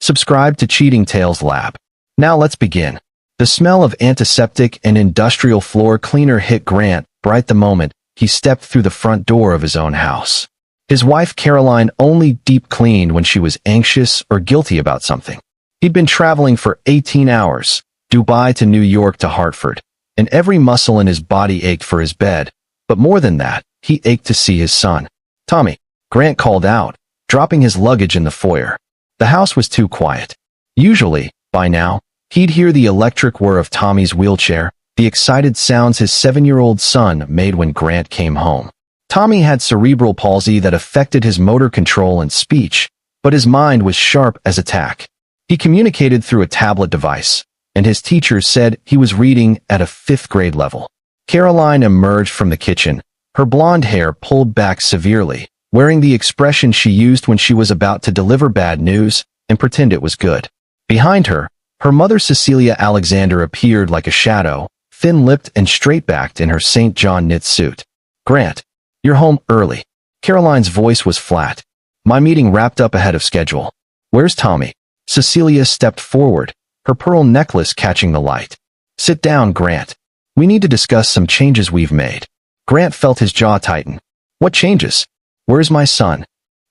Subscribe to Cheating Tales Lab. Now let's begin. The smell of antiseptic and industrial floor cleaner hit Grant right the moment he stepped through the front door of his own house. His wife Caroline only deep cleaned when she was anxious or guilty about something. He'd been traveling for 18 hours, Dubai to New York to Hartford, and every muscle in his body ached for his bed. But more than that, he ached to see his son. "Tommy," Grant called out, dropping his luggage in the foyer. The house was too quiet. Usually, by now, he'd hear the electric whir of Tommy's wheelchair, the excited sounds his 7-year-old son made when Grant came home. Tommy had cerebral palsy that affected his motor control and speech, but his mind was sharp as a tack. He communicated through a tablet device, and his teachers said he was reading at a 5th grade level. Caroline emerged from the kitchen, her blonde hair pulled back severely, wearing the expression she used when she was about to deliver bad news and pretend it was good. Behind her, her mother Cecilia Alexander appeared like a shadow, thin-lipped and straight-backed in her St. John knit suit. "Grant, you're home early." Caroline's voice was flat. "My meeting wrapped up ahead of schedule." "Where's Tommy?" Cecilia stepped forward, her pearl necklace catching the light. "Sit down, Grant. We need to discuss some changes we've made." Grant felt his jaw tighten. "What changes? Where's my son?"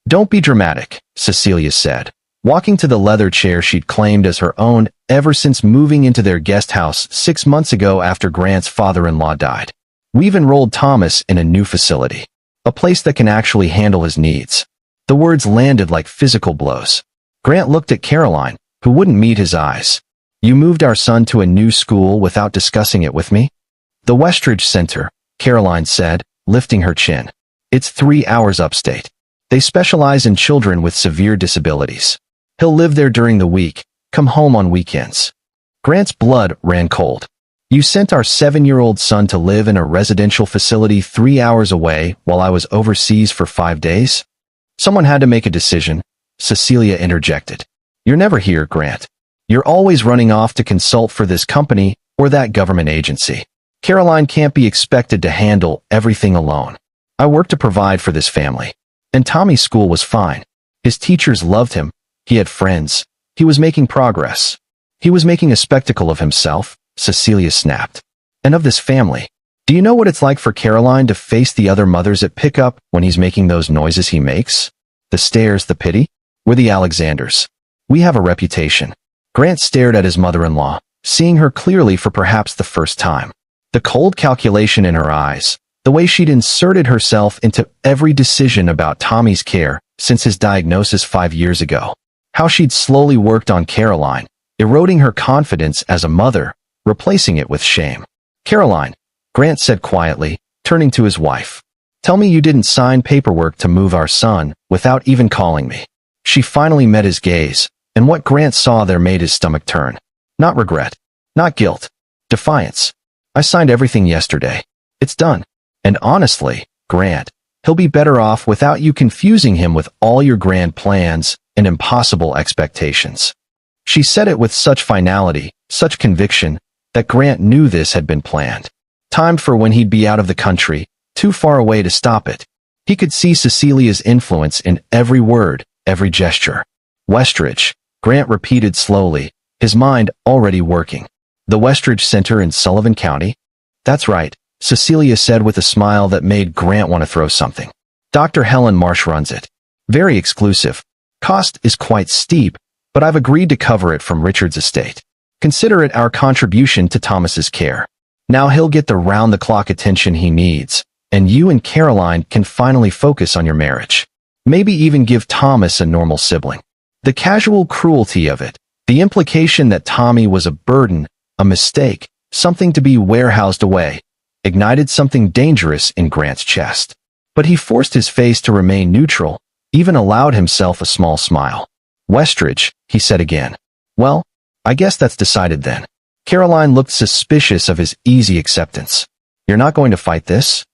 "Don't be dramatic," Cecilia said, walking to the leather chair she'd claimed as her own ever since moving into their guest house 6 months ago after Grant's father-in-law died. "We've enrolled Thomas in a new facility, a place that can actually handle his needs." The words landed like physical blows. Grant looked at Caroline, who wouldn't meet his eyes. "You moved our son to a new school without discussing it with me?" "The Westridge Center," Caroline said, lifting her chin. "It's 3 hours upstate. They specialize in children with severe disabilities. He'll live there during the week, come home on weekends." Grant's blood ran cold. "You sent our 7-year-old son to live in a residential facility 3 hours away while I was overseas for 5 days?" "Someone had to make a decision," Cecilia interjected. "You're never here, Grant. You're always running off to consult for this company or that government agency. Caroline can't be expected to handle everything alone. I work to provide for this family." And Tommy's school was fine. His teachers loved him. He had friends. He was making progress. "He was making a spectacle of himself," Cecilia snapped. "And of this family. Do you know what it's like for Caroline to face the other mothers at pickup when he's making those noises he makes? The stares, the pity? We're the Alexanders. We have a reputation." Grant stared at his mother-in-law, seeing her clearly for perhaps the first time. The cold calculation in her eyes, the way she'd inserted herself into every decision about Tommy's care since his diagnosis 5 years ago. How she'd slowly worked on Caroline, eroding her confidence as a mother, replacing it with shame. "Caroline," Grant said quietly, turning to his wife. "Tell me you didn't sign paperwork to move our son without even calling me." She finally met his gaze, and what Grant saw there made his stomach turn. Not regret. Not guilt. Defiance. "I signed everything yesterday. It's done. And honestly, Grant, he'll be better off without you confusing him with all your grand plans and impossible expectations." She said it with such finality, such conviction, that Grant knew this had been planned. Timed for when he'd be out of the country, too far away to stop it. He could see Cecilia's influence in every word, every gesture. "Westridge," Grant repeated slowly, his mind already working. "The Westridge Center in Sullivan County?" "That's right," Cecilia said with a smile that made Grant want to throw something. "Dr. Helen Marsh runs it. Very exclusive. Cost is quite steep, but I've agreed to cover it from Richard's estate. Consider it our contribution to Thomas's care. Now he'll get the round-the-clock attention he needs, and you and Caroline can finally focus on your marriage. Maybe even give Thomas a normal sibling." The casual cruelty of it, the implication that Tommy was a burden, a mistake, something to be warehoused away, ignited something dangerous in Grant's chest. But he forced his face to remain neutral, even allowed himself a small smile. "Westridge," he said again. "Well, I guess that's decided then." Caroline looked suspicious of his easy acceptance. "You're not going to fight this?"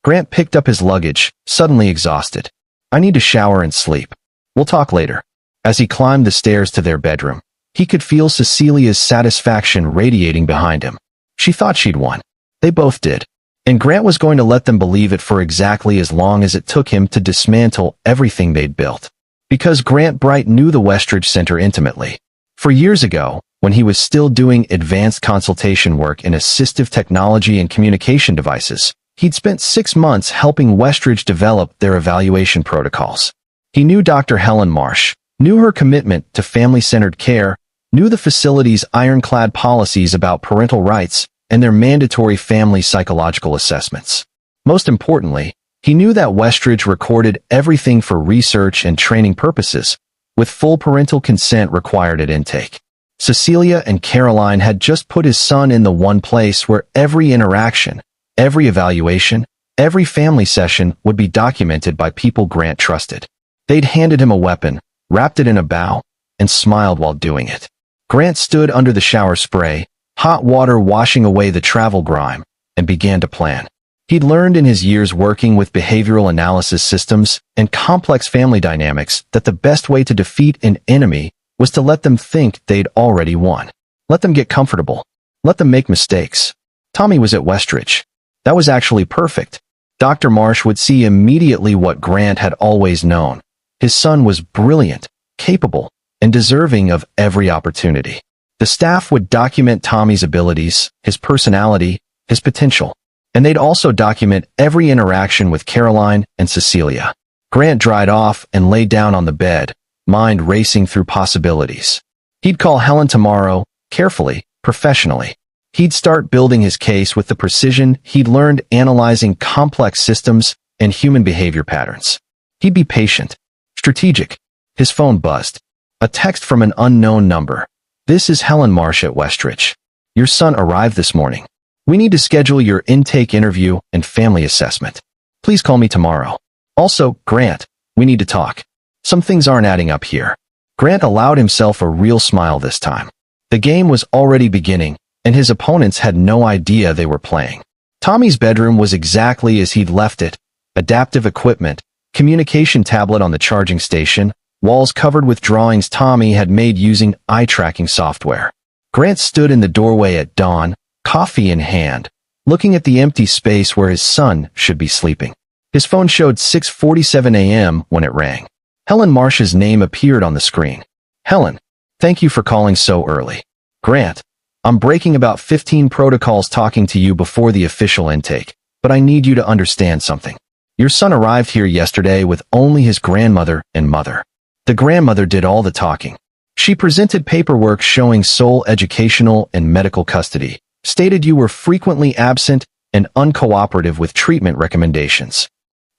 Grant picked up his luggage, suddenly exhausted. "I need to shower and sleep. We'll talk later." As he climbed the stairs to their bedroom, he could feel Cecilia's satisfaction radiating behind him. She thought she'd won. They both did. And Grant was going to let them believe it for exactly as long as it took him to dismantle everything they'd built. Because Grant Bright knew the Westridge Center intimately. For years ago, when he was still doing advanced consultation work in assistive technology and communication devices, he'd spent 6 months helping Westridge develop their evaluation protocols. He knew Dr. Helen Marsh, knew her commitment to family-centered care, knew the facility's ironclad policies about parental rights, and their mandatory family psychological assessments. Most importantly, he knew that Westridge recorded everything for research and training purposes, with full parental consent required at intake. Cecilia and Caroline had just put his son in the one place where every interaction, every evaluation, every family session would be documented by people Grant trusted. They'd handed him a weapon, wrapped it in a bow, and smiled while doing it. Grant stood under the shower spray, hot water washing away the travel grime, and began to plan. He'd learned in his years working with behavioral analysis systems and complex family dynamics that the best way to defeat an enemy was to let them think they'd already won. Let them get comfortable. Let them make mistakes. Tommy was at Westridge. That was actually perfect. Dr. Marsh would see immediately what Grant had always known. His son was brilliant, capable, and deserving of every opportunity. The staff would document Tommy's abilities, his personality, his potential. And they'd also document every interaction with Caroline and Cecilia. Grant dried off and lay down on the bed, mind racing through possibilities. He'd call Helen tomorrow, carefully, professionally. He'd start building his case with the precision he'd learned analyzing complex systems and human behavior patterns. He'd be patient, strategic. His phone buzzed. A text from an unknown number. "This is Helen Marsh at Westridge. Your son arrived this morning. We need to schedule your intake interview and family assessment. Please call me tomorrow. Also, Grant, we need to talk. Some things aren't adding up here." Grant allowed himself a real smile this time. The game was already beginning, and his opponents had no idea they were playing. Tommy's bedroom was exactly as he'd left it. Adaptive equipment, communication tablet on the charging station, walls covered with drawings Tommy had made using eye-tracking software. Grant stood in the doorway at dawn, coffee in hand, looking at the empty space where his son should be sleeping. His phone showed 6:47 a.m. when it rang. Helen Marsh's name appeared on the screen. "Helen, thank you for calling so early." "Grant, I'm breaking about 15 protocols talking to you before the official intake, but I need you to understand something. Your son arrived here yesterday with only his grandmother and mother. The grandmother did all the talking. She presented paperwork showing sole educational and medical custody, stated you were frequently absent and uncooperative with treatment recommendations."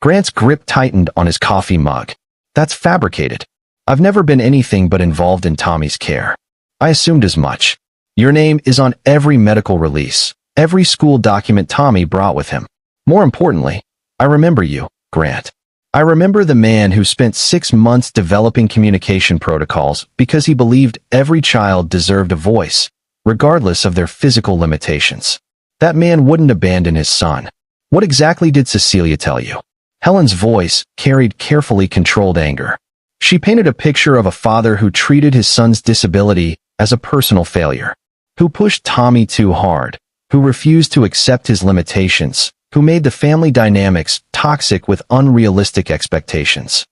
Grant's grip tightened on his coffee mug. "That's fabricated. I've never been anything but involved in Tommy's care. I assumed as much. Your name is on every medical release, every school document Tommy brought with him. More importantly, I remember you, Grant. I remember the man who spent 6 months developing communication protocols because he believed every child deserved a voice, regardless of their physical limitations. That man wouldn't abandon his son. What exactly did Cecilia tell you?" Helen's voice carried carefully controlled anger. She painted a picture of a father who treated his son's disability as a personal failure, who pushed Tommy too hard, who refused to accept his limitations, who made the family dynamics toxic with unrealistic expectations.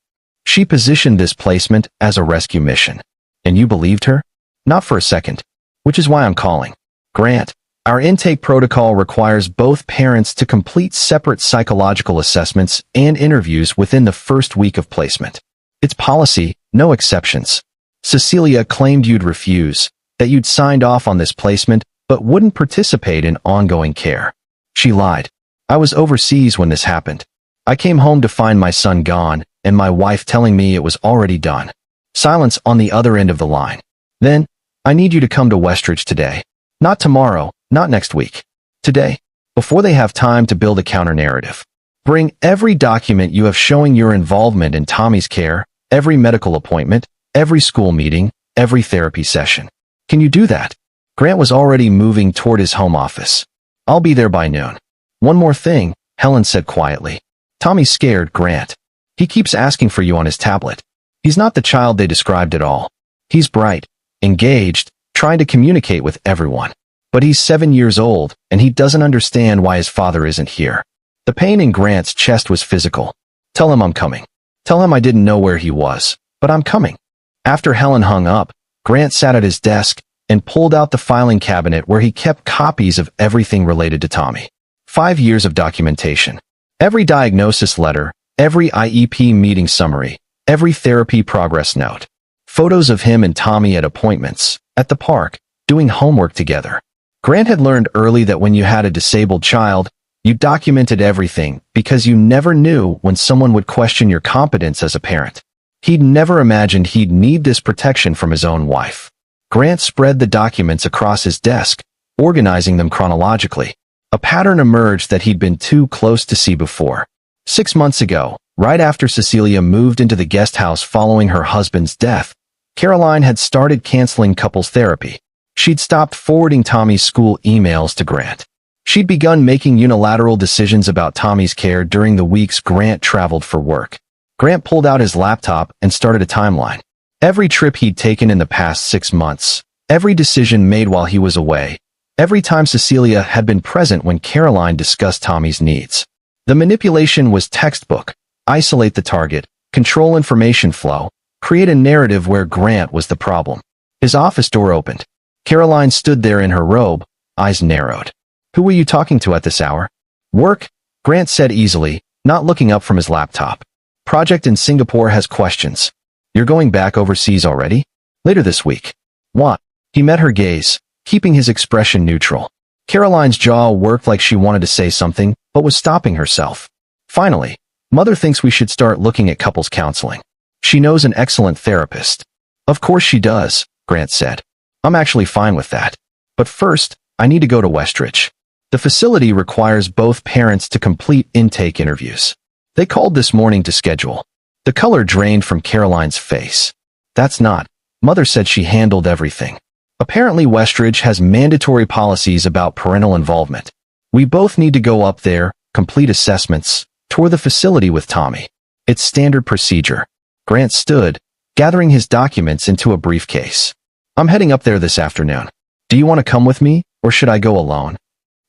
She positioned this placement as a rescue mission. And you believed her? Not for a second. Which is why I'm calling. Grant, our intake protocol requires both parents to complete separate psychological assessments and interviews within the first week of placement. It's policy, no exceptions. Cecilia claimed you'd refuse, that you'd signed off on this placement but wouldn't participate in ongoing care. She lied. I was overseas when this happened. I came home to find my son gone and my wife telling me it was already done. Silence on the other end of the line. Then, I need you to come to Westridge today. Not tomorrow, not next week. Today, before they have time to build a counter-narrative. Bring every document you have showing your involvement in Tommy's care, every medical appointment, every school meeting, every therapy session. Can you do that? Grant was already moving toward his home office. I'll be there by noon. One more thing, Helen said quietly. Tommy's scared, Grant. He keeps asking for you on his tablet. He's not the child they described at all. He's bright, engaged, trying to communicate with everyone. But he's 7 years old, and he doesn't understand why his father isn't here. The pain in Grant's chest was physical. Tell him I'm coming. Tell him I didn't know where he was. But I'm coming. After Helen hung up, Grant sat at his desk and pulled out the filing cabinet where he kept copies of everything related to Tommy. 5 years of documentation. Every diagnosis letter, every IEP meeting summary, every therapy progress note. Photos of him and Tommy at appointments, at the park, doing homework together. Grant had learned early that when you had a disabled child, you documented everything because you never knew when someone would question your competence as a parent. He'd never imagined he'd need this protection from his own wife. Grant spread the documents across his desk, organizing them chronologically. A pattern emerged that he'd been too close to see before. 6 months ago, right after Cecilia moved into the guest house following her husband's death, Caroline had started canceling couples therapy. She'd stopped forwarding Tommy's school emails to Grant. She'd begun making unilateral decisions about Tommy's care during the weeks Grant traveled for work. Grant pulled out his laptop and started a timeline. Every trip he'd taken in the past 6 months, every decision made while he was away, every time Cecilia had been present when Caroline discussed Tommy's needs. The manipulation was textbook. Isolate the target, control information flow, create a narrative where Grant was the problem. His office door opened. Caroline stood there in her robe, eyes narrowed. "Who were you talking to at this hour?" "Work," Grant said easily, not looking up from his laptop. "Project in Singapore has questions." "You're going back overseas already?" "Later this week." "What?" He met her gaze, keeping his expression neutral. Caroline's jaw worked like she wanted to say something, but was stopping herself. "Finally, Mother thinks we should start looking at couples counseling. She knows an excellent therapist." "Of course she does," Grant said. "I'm actually fine with that. But first, I need to go to Westridge. The facility requires both parents to complete intake interviews. They called this morning to schedule." The color drained from Caroline's face. "That's not. Mother said she handled everything. Apparently Westridge has mandatory policies about parental involvement. We both need to go up there, complete assessments, tour the facility with Tommy. It's standard procedure." Grant stood, gathering his documents into a briefcase. "I'm heading up there this afternoon. Do you want to come with me, or should I go alone?"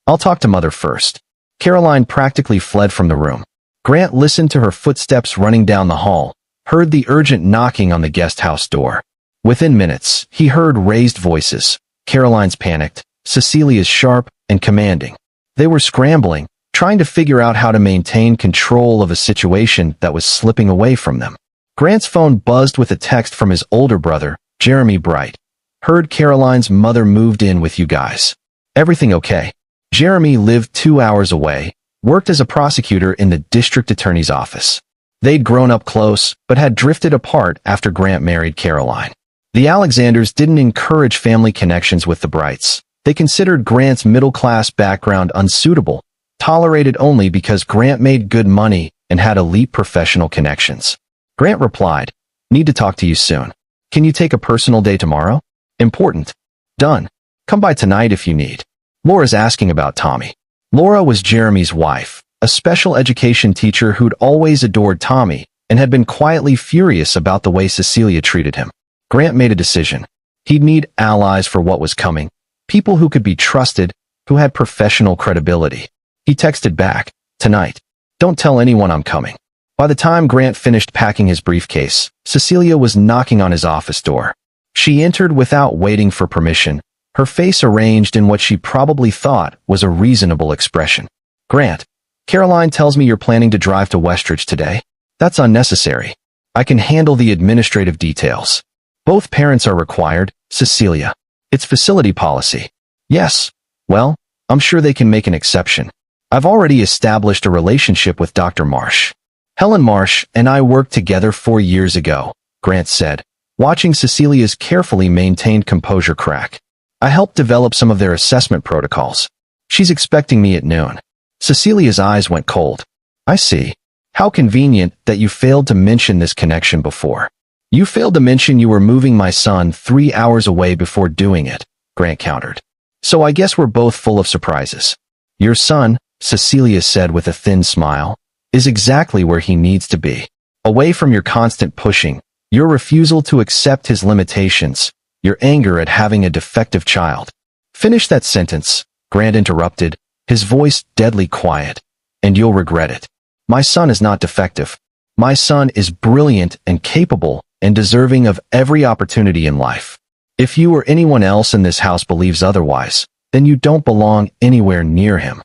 "I'll talk to Mother first." Caroline practically fled from the room. Grant listened to her footsteps running down the hall, heard the urgent knocking on the guest house door. Within minutes, he heard raised voices. Caroline's panicked, Cecilia's sharp and commanding. They were scrambling, trying to figure out how to maintain control of a situation that was slipping away from them. Grant's phone buzzed with a text from his older brother, Jeremy Bright. "Heard Caroline's mother moved in with you guys. Everything okay?" Jeremy lived 2 hours away, worked as a prosecutor in the district attorney's office. They'd grown up close, but had drifted apart after Grant married Caroline. The Alexanders didn't encourage family connections with the Brights. They considered Grant's middle-class background unsuitable, tolerated only because Grant made good money and had elite professional connections. Grant replied, "Need to talk to you soon. Can you take a personal day tomorrow?" "Important." "Done. Come by tonight if you need." Laura's asking about Tommy. Laura was Jeremy's wife, a special education teacher who'd always adored Tommy and had been quietly furious about the way Cecilia treated him. Grant made a decision. He'd need allies for what was coming, people who could be trusted, who had professional credibility. He texted back, "Tonight. Don't tell anyone I'm coming." By the time Grant finished packing his briefcase, Cecilia was knocking on his office door. She entered without waiting for permission, her face arranged in what she probably thought was a reasonable expression. "Grant, Caroline tells me you're planning to drive to Westridge today. That's unnecessary. I can handle the administrative details." "Both parents are required, Cecilia. It's facility policy." "Yes. Well, I'm sure they can make an exception. I've already established a relationship with Dr. Marsh. Helen Marsh and I worked together 4 years ago," Grant said, watching Cecilia's carefully maintained composure crack. "I helped develop some of their assessment protocols. She's expecting me at noon." Cecilia's eyes went cold. "I see. How convenient that you failed to mention this connection before." "You failed to mention you were moving my son 3 hours away before doing it," Grant countered. "So I guess we're both full of surprises." "Your son," Cecilia said with a thin smile, "is exactly where he needs to be. Away from your constant pushing, your refusal to accept his limitations, your anger at having a defective child." "Finish that sentence," Grant interrupted, his voice deadly quiet, "and you'll regret it. My son is not defective. My son is brilliant and capable, and deserving of every opportunity in life. If you or anyone else in this house believes otherwise, then you don't belong anywhere near him.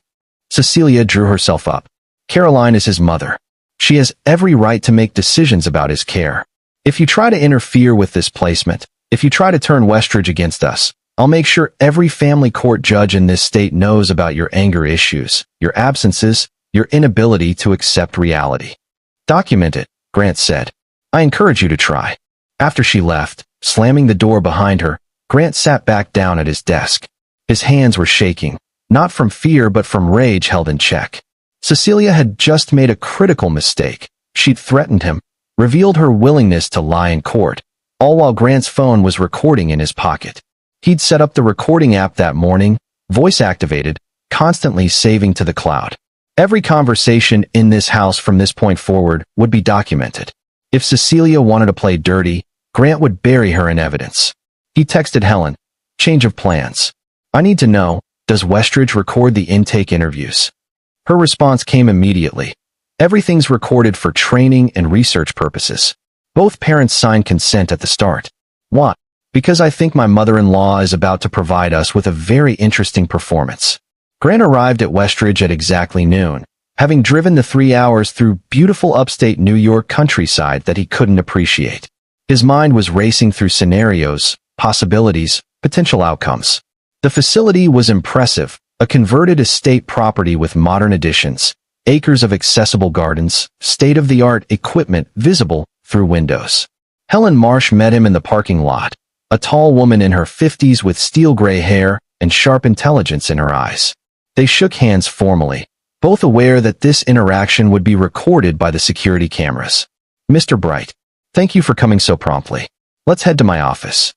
Cecilia drew herself up. Caroline is his mother. She has every right to make decisions about his care. If you try to interfere with this placement, if you try to turn Westridge against us, I'll make sure every family court judge in this state knows about your anger issues, your absences, your inability to accept reality. Document it, Grant said. I encourage you to try. After she left, slamming the door behind her, Grant sat back down at his desk. His hands were shaking, not from fear but from rage held in check. Cecilia had just made a critical mistake. She'd threatened him, revealed her willingness to lie in court, all while Grant's phone was recording in his pocket. He'd set up the recording app that morning, voice activated, constantly saving to the cloud. Every conversation in this house from this point forward would be documented. If Cecilia wanted to play dirty, Grant would bury her in evidence. He texted Helen, change of plans. I need to know, does Westridge record the intake interviews? Her response came immediately. Everything's recorded for training and research purposes. Both parents signed consent at the start. Why? Because I think my mother-in-law is about to provide us with a very interesting performance. Grant arrived at Westridge at exactly noon, having driven the 3 hours through beautiful upstate New York countryside that he couldn't appreciate. His mind was racing through scenarios, possibilities, potential outcomes. The facility was impressive, a converted estate property with modern additions, acres of accessible gardens, state-of-the-art equipment visible through windows. Helen Marsh met him in the parking lot, a tall woman in her 50s with steel gray hair and sharp intelligence in her eyes. They shook hands formally, both aware that this interaction would be recorded by the security cameras. Mr. Bright, thank you for coming so promptly. Let's head to my office.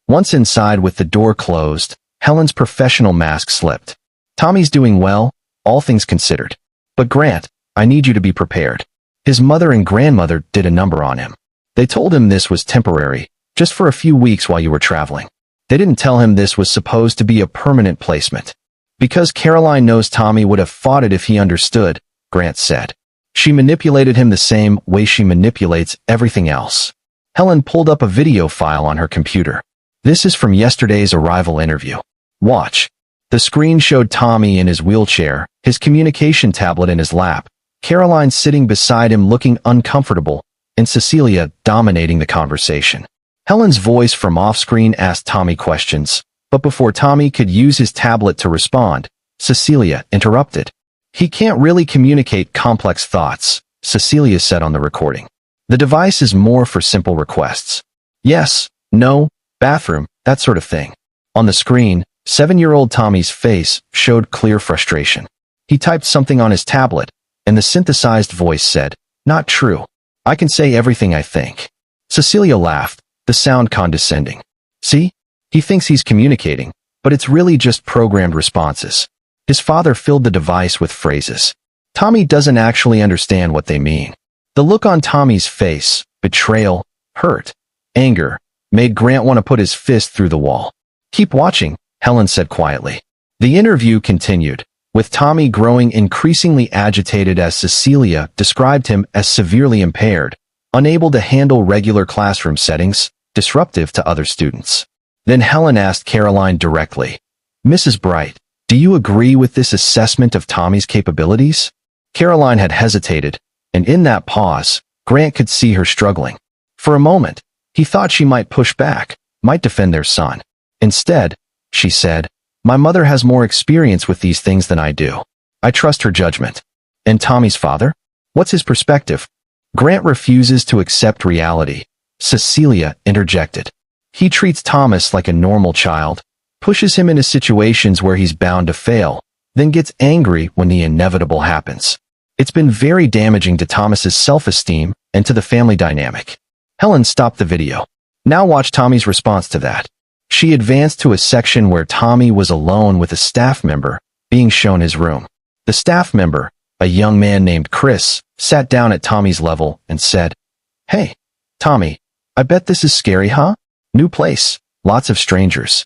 Once inside with the door closed, Helen's professional mask slipped. Tommy's doing well, all things considered. But Grant, I need you to be prepared. His mother and grandmother did a number on him. They told him this was temporary, just for a few weeks while you were traveling. They didn't tell him this was supposed to be a permanent placement. Because Caroline knows Tommy would have fought it if he understood, Grant said. She manipulated him the same way she manipulates everything else. Helen pulled up a video file on her computer. This is from yesterday's arrival interview. Watch. The screen showed Tommy in his wheelchair, his communication tablet in his lap, Caroline sitting beside him looking uncomfortable, and Cecilia dominating the conversation. Helen's voice from off-screen asked Tommy questions, but before Tommy could use his tablet to respond, Cecilia interrupted. He can't really communicate complex thoughts, Cecilia said on the recording. The device is more for simple requests. Yes, no, bathroom, that sort of thing. On the screen, 7-year-old Tommy's face showed clear frustration. He typed something on his tablet, and the synthesized voice said, "Not true. I can say everything I think." Cecilia laughed, the sound condescending. See? He thinks he's communicating, but it's really just programmed responses. His father filled the device with phrases. Tommy doesn't actually understand what they mean. The look on Tommy's face, betrayal, hurt, anger, made Grant want to put his fist through the wall. Keep watching, Helen said quietly. The interview continued, with Tommy growing increasingly agitated as Cecilia described him as severely impaired, unable to handle regular classroom settings, disruptive to other students. Then Helen asked Caroline directly, "Mrs. Bright, do you agree with this assessment of Tommy's capabilities?" Caroline had hesitated, and in that pause, Grant could see her struggling. For a moment, he thought she might push back, might defend their son. Instead, she said, "My mother has more experience with these things than I do. I trust her judgment." And Tommy's father? What's his perspective? Grant refuses to accept reality. Cecilia interjected. He treats Thomas like a normal child, pushes him into situations where he's bound to fail, then gets angry when the inevitable happens. It's been very damaging to Thomas's self-esteem and to the family dynamic. Helen stopped the video. Now watch Tommy's response to that. She advanced to a section where Tommy was alone with a staff member, being shown his room. The staff member, a young man named Chris, sat down at Tommy's level and said, "Hey, Tommy, I bet this is scary, huh? New place, lots of strangers."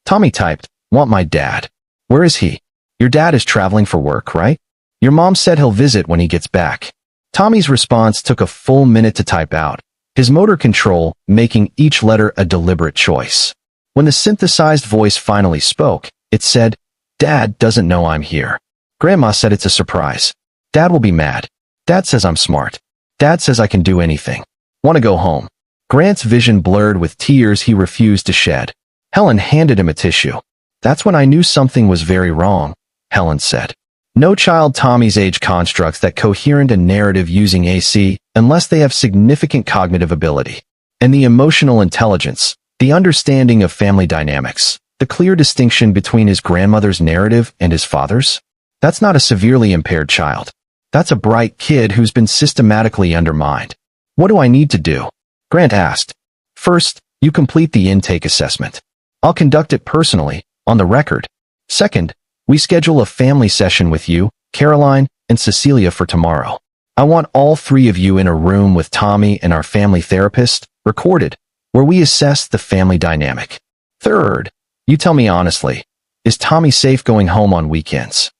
Tommy typed, "Want my dad. Where is he? Your dad is traveling for work, right? Your mom said he'll visit when he gets back." Tommy's response took a full minute to type out, his motor control making each letter a deliberate choice. When the synthesized voice finally spoke, it said, "Dad doesn't know I'm here." Grandma said it's a surprise. Dad will be mad. Dad says I'm smart. Dad says I can do anything. Want to go home. Grant's vision blurred with tears he refused to shed. Helen handed him a tissue. "That's when I knew something was very wrong," Helen said. No child Tommy's age constructs that coherent a narrative using AC unless they have significant cognitive ability. And the emotional intelligence, the understanding of family dynamics, the clear distinction between his grandmother's narrative and his father's? That's not a severely impaired child. That's a bright kid who's been systematically undermined. "What do I need to do?" Grant asked. "First, you complete the intake assessment. I'll conduct it personally, on the record. Second, we schedule a family session with you, Caroline, and Cecilia for tomorrow. I want all three of you in a room with Tommy and our family therapist, recorded, where we assess the family dynamic. Third, you tell me honestly, is Tommy safe going home on weekends?"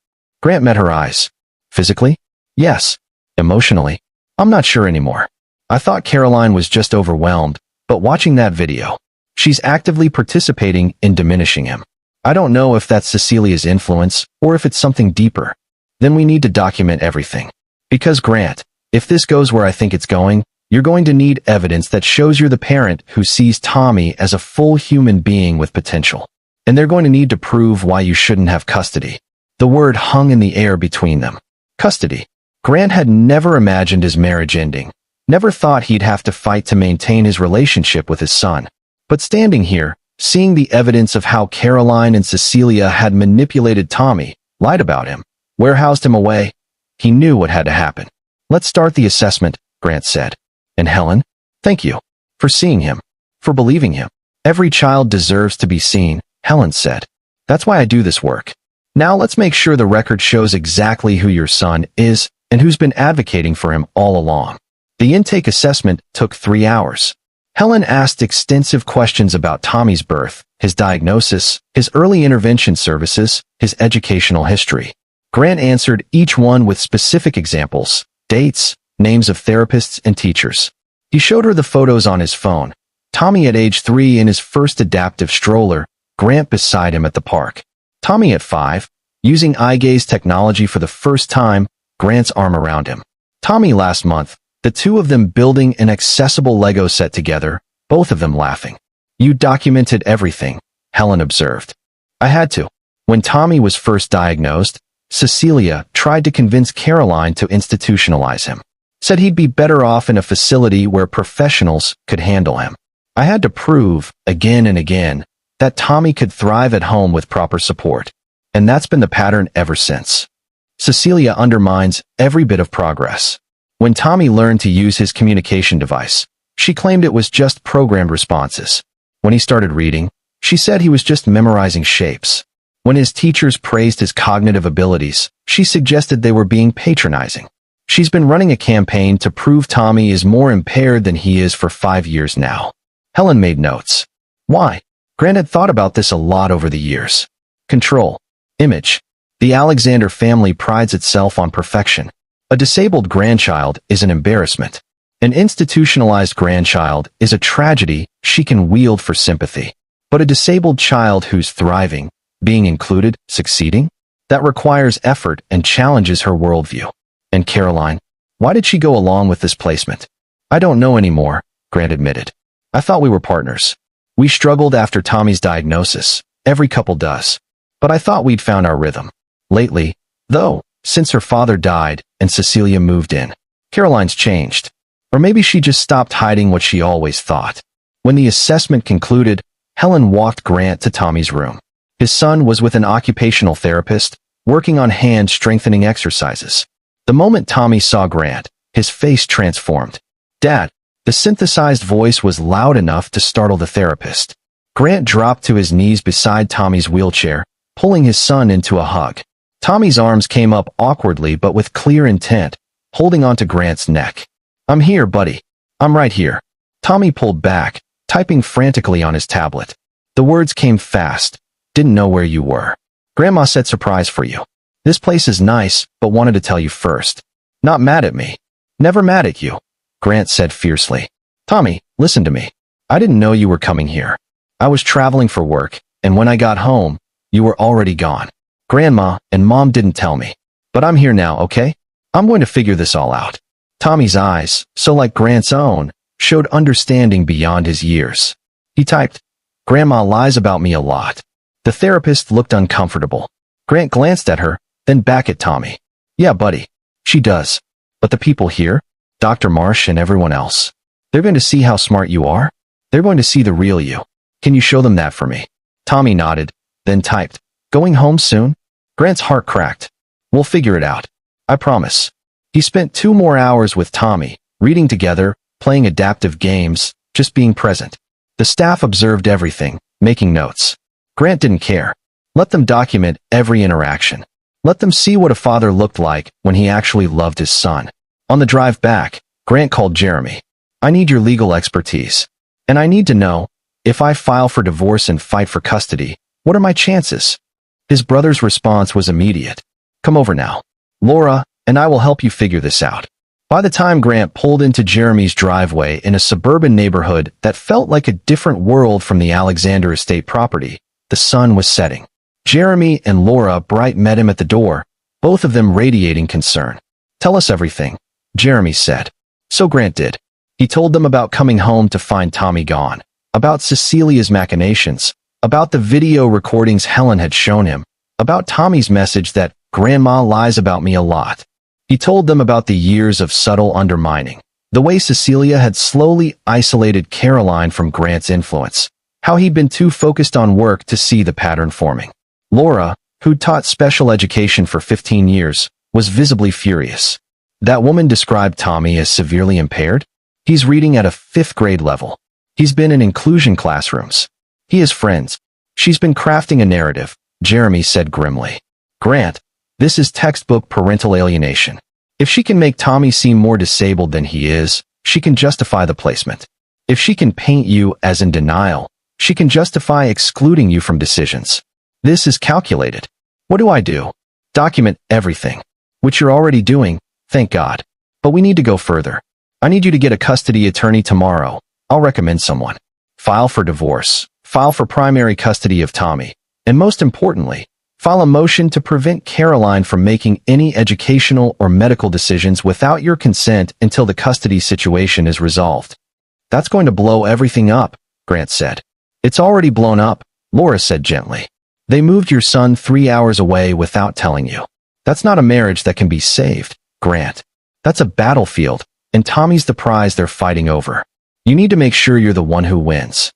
Grant met her eyes. "Physically? Yes. Emotionally? I'm not sure anymore. I thought Caroline was just overwhelmed, but watching that video, she's actively participating in diminishing him. I don't know if that's Cecilia's influence or if it's something deeper. Then we need to document everything. Because Grant, if this goes where I think it's going, you're going to need evidence that shows you're the parent who sees Tommy as a full human being with potential. And they're going to need to prove why you shouldn't have custody." The word hung in the air between them. Custody. Grant had never imagined his marriage ending, never thought he'd have to fight to maintain his relationship with his son. But standing here, seeing the evidence of how Caroline and Cecilia had manipulated Tommy, lied about him, warehoused him away, he knew what had to happen. "Let's start the assessment," Grant said. "And Helen, thank you for seeing him, for believing him. Every child deserves to be seen," Helen said. "That's why I do this work. Now let's make sure the record shows exactly who your son is and who's been advocating for him all along." The intake assessment took 3 hours. Helen asked extensive questions about Tommy's birth, his diagnosis, his early intervention services, his educational history. Grant answered each one with specific examples, dates, names of therapists and teachers. He showed her the photos on his phone. Tommy at age 3 in his first adaptive stroller, Grant beside him at the park. Tommy at 5, using eye gaze technology for the first time, Grant's arm around him. Tommy last month, the two of them building an accessible Lego set together, both of them laughing. "You documented everything," Helen observed. "I had to. When Tommy was first diagnosed, Cecilia tried to convince Caroline to institutionalize him. Said he'd be better off in a facility where professionals could handle him. I had to prove, again and again, that Tommy could thrive at home with proper support. And that's been the pattern ever since." Cecilia undermines every bit of progress. When Tommy learned to use his communication device, she claimed it was just programmed responses. When he started reading, she said he was just memorizing shapes. When his teachers praised his cognitive abilities, she suggested they were being patronizing. She's been running a campaign to prove Tommy is more impaired than he is for 5 years now. Helen made notes. Why? Grant had thought about this a lot over the years. Control. Image. The Alexander family prides itself on perfection. A disabled grandchild is an embarrassment. An institutionalized grandchild is a tragedy she can wield for sympathy. But a disabled child who's thriving, being included, succeeding? That requires effort and challenges her worldview. And Caroline? Why did she go along with this placement? I don't know anymore, Grant admitted. I thought we were partners. We struggled after Tommy's diagnosis. Every couple does. But I thought we'd found our rhythm. Lately, though, since her father died and Cecilia moved in, Caroline's changed. Or maybe she just stopped hiding what she always thought. When the assessment concluded, Helen walked Grant to Tommy's room. His son was with an occupational therapist, working on hand strengthening exercises. The moment Tommy saw Grant, his face transformed. Dad, the synthesized voice was loud enough to startle the therapist. Grant dropped to his knees beside Tommy's wheelchair, pulling his son into a hug. Tommy's arms came up awkwardly but with clear intent, holding onto Grant's neck. I'm here, buddy. I'm right here. Tommy pulled back, typing frantically on his tablet. The words came fast. Didn't know where you were. Grandma said surprise for you. This place is nice, but wanted to tell you first. Not mad at me. Never mad at you, Grant said fiercely. Tommy, listen to me. I didn't know you were coming here. I was traveling for work, and when I got home, you were already gone. Grandma and Mom didn't tell me. But I'm here now, okay? I'm going to figure this all out. Tommy's eyes, so like Grant's own, showed understanding beyond his years. He typed, Grandma lies about me a lot. The therapist looked uncomfortable. Grant glanced at her, then back at Tommy. Yeah, buddy. She does. But the people here, Dr. Marsh and everyone else, they're going to see how smart you are. They're going to see the real you. Can you show them that for me? Tommy nodded, then typed, Going home soon? Grant's heart cracked. We'll figure it out. I promise. He spent 2 more hours with Tommy, reading together, playing adaptive games, just being present. The staff observed everything, making notes. Grant didn't care. Let them document every interaction. Let them see what a father looked like when he actually loved his son. On the drive back, Grant called Jeremy. I need your legal expertise. And I need to know, if I file for divorce and fight for custody, what are my chances? His brother's response was immediate. Come over now. Laura and I will help you figure this out. By the time Grant pulled into Jeremy's driveway in a suburban neighborhood that felt like a different world from the Alexander Estate property, the sun was setting. Jeremy and Laura Bright met him at the door, both of them radiating concern. Tell us everything, Jeremy said. So Grant did. He told them about coming home to find Tommy gone, about Cecilia's machinations, about the video recordings Helen had shown him, about Tommy's message that Grandma lies about me a lot. He told them about the years of subtle undermining, the way Cecilia had slowly isolated Caroline from Grant's influence, how he'd been too focused on work to see the pattern forming. Laura, who'd taught special education for 15 years, was visibly furious. That woman described Tommy as severely impaired. He's reading at a 5th grade level. He's been in inclusion classrooms. He has friends. She's been crafting a narrative, Jeremy said grimly. Grant, this is textbook parental alienation. If she can make Tommy seem more disabled than he is, she can justify the placement. If she can paint you as in denial, she can justify excluding you from decisions. This is calculated. What do I do? Document everything. Which you're already doing, thank God. But we need to go further. I need you to get a custody attorney tomorrow. I'll recommend someone. File for divorce. File for primary custody of Tommy. And most importantly, file a motion to prevent Caroline from making any educational or medical decisions without your consent until the custody situation is resolved. That's going to blow everything up, Grant said. It's already blown up, Laura said gently. They moved your son 3 hours away without telling you. That's not a marriage that can be saved, Grant. That's a battlefield, and Tommy's the prize they're fighting over. You need to make sure you're the one who wins.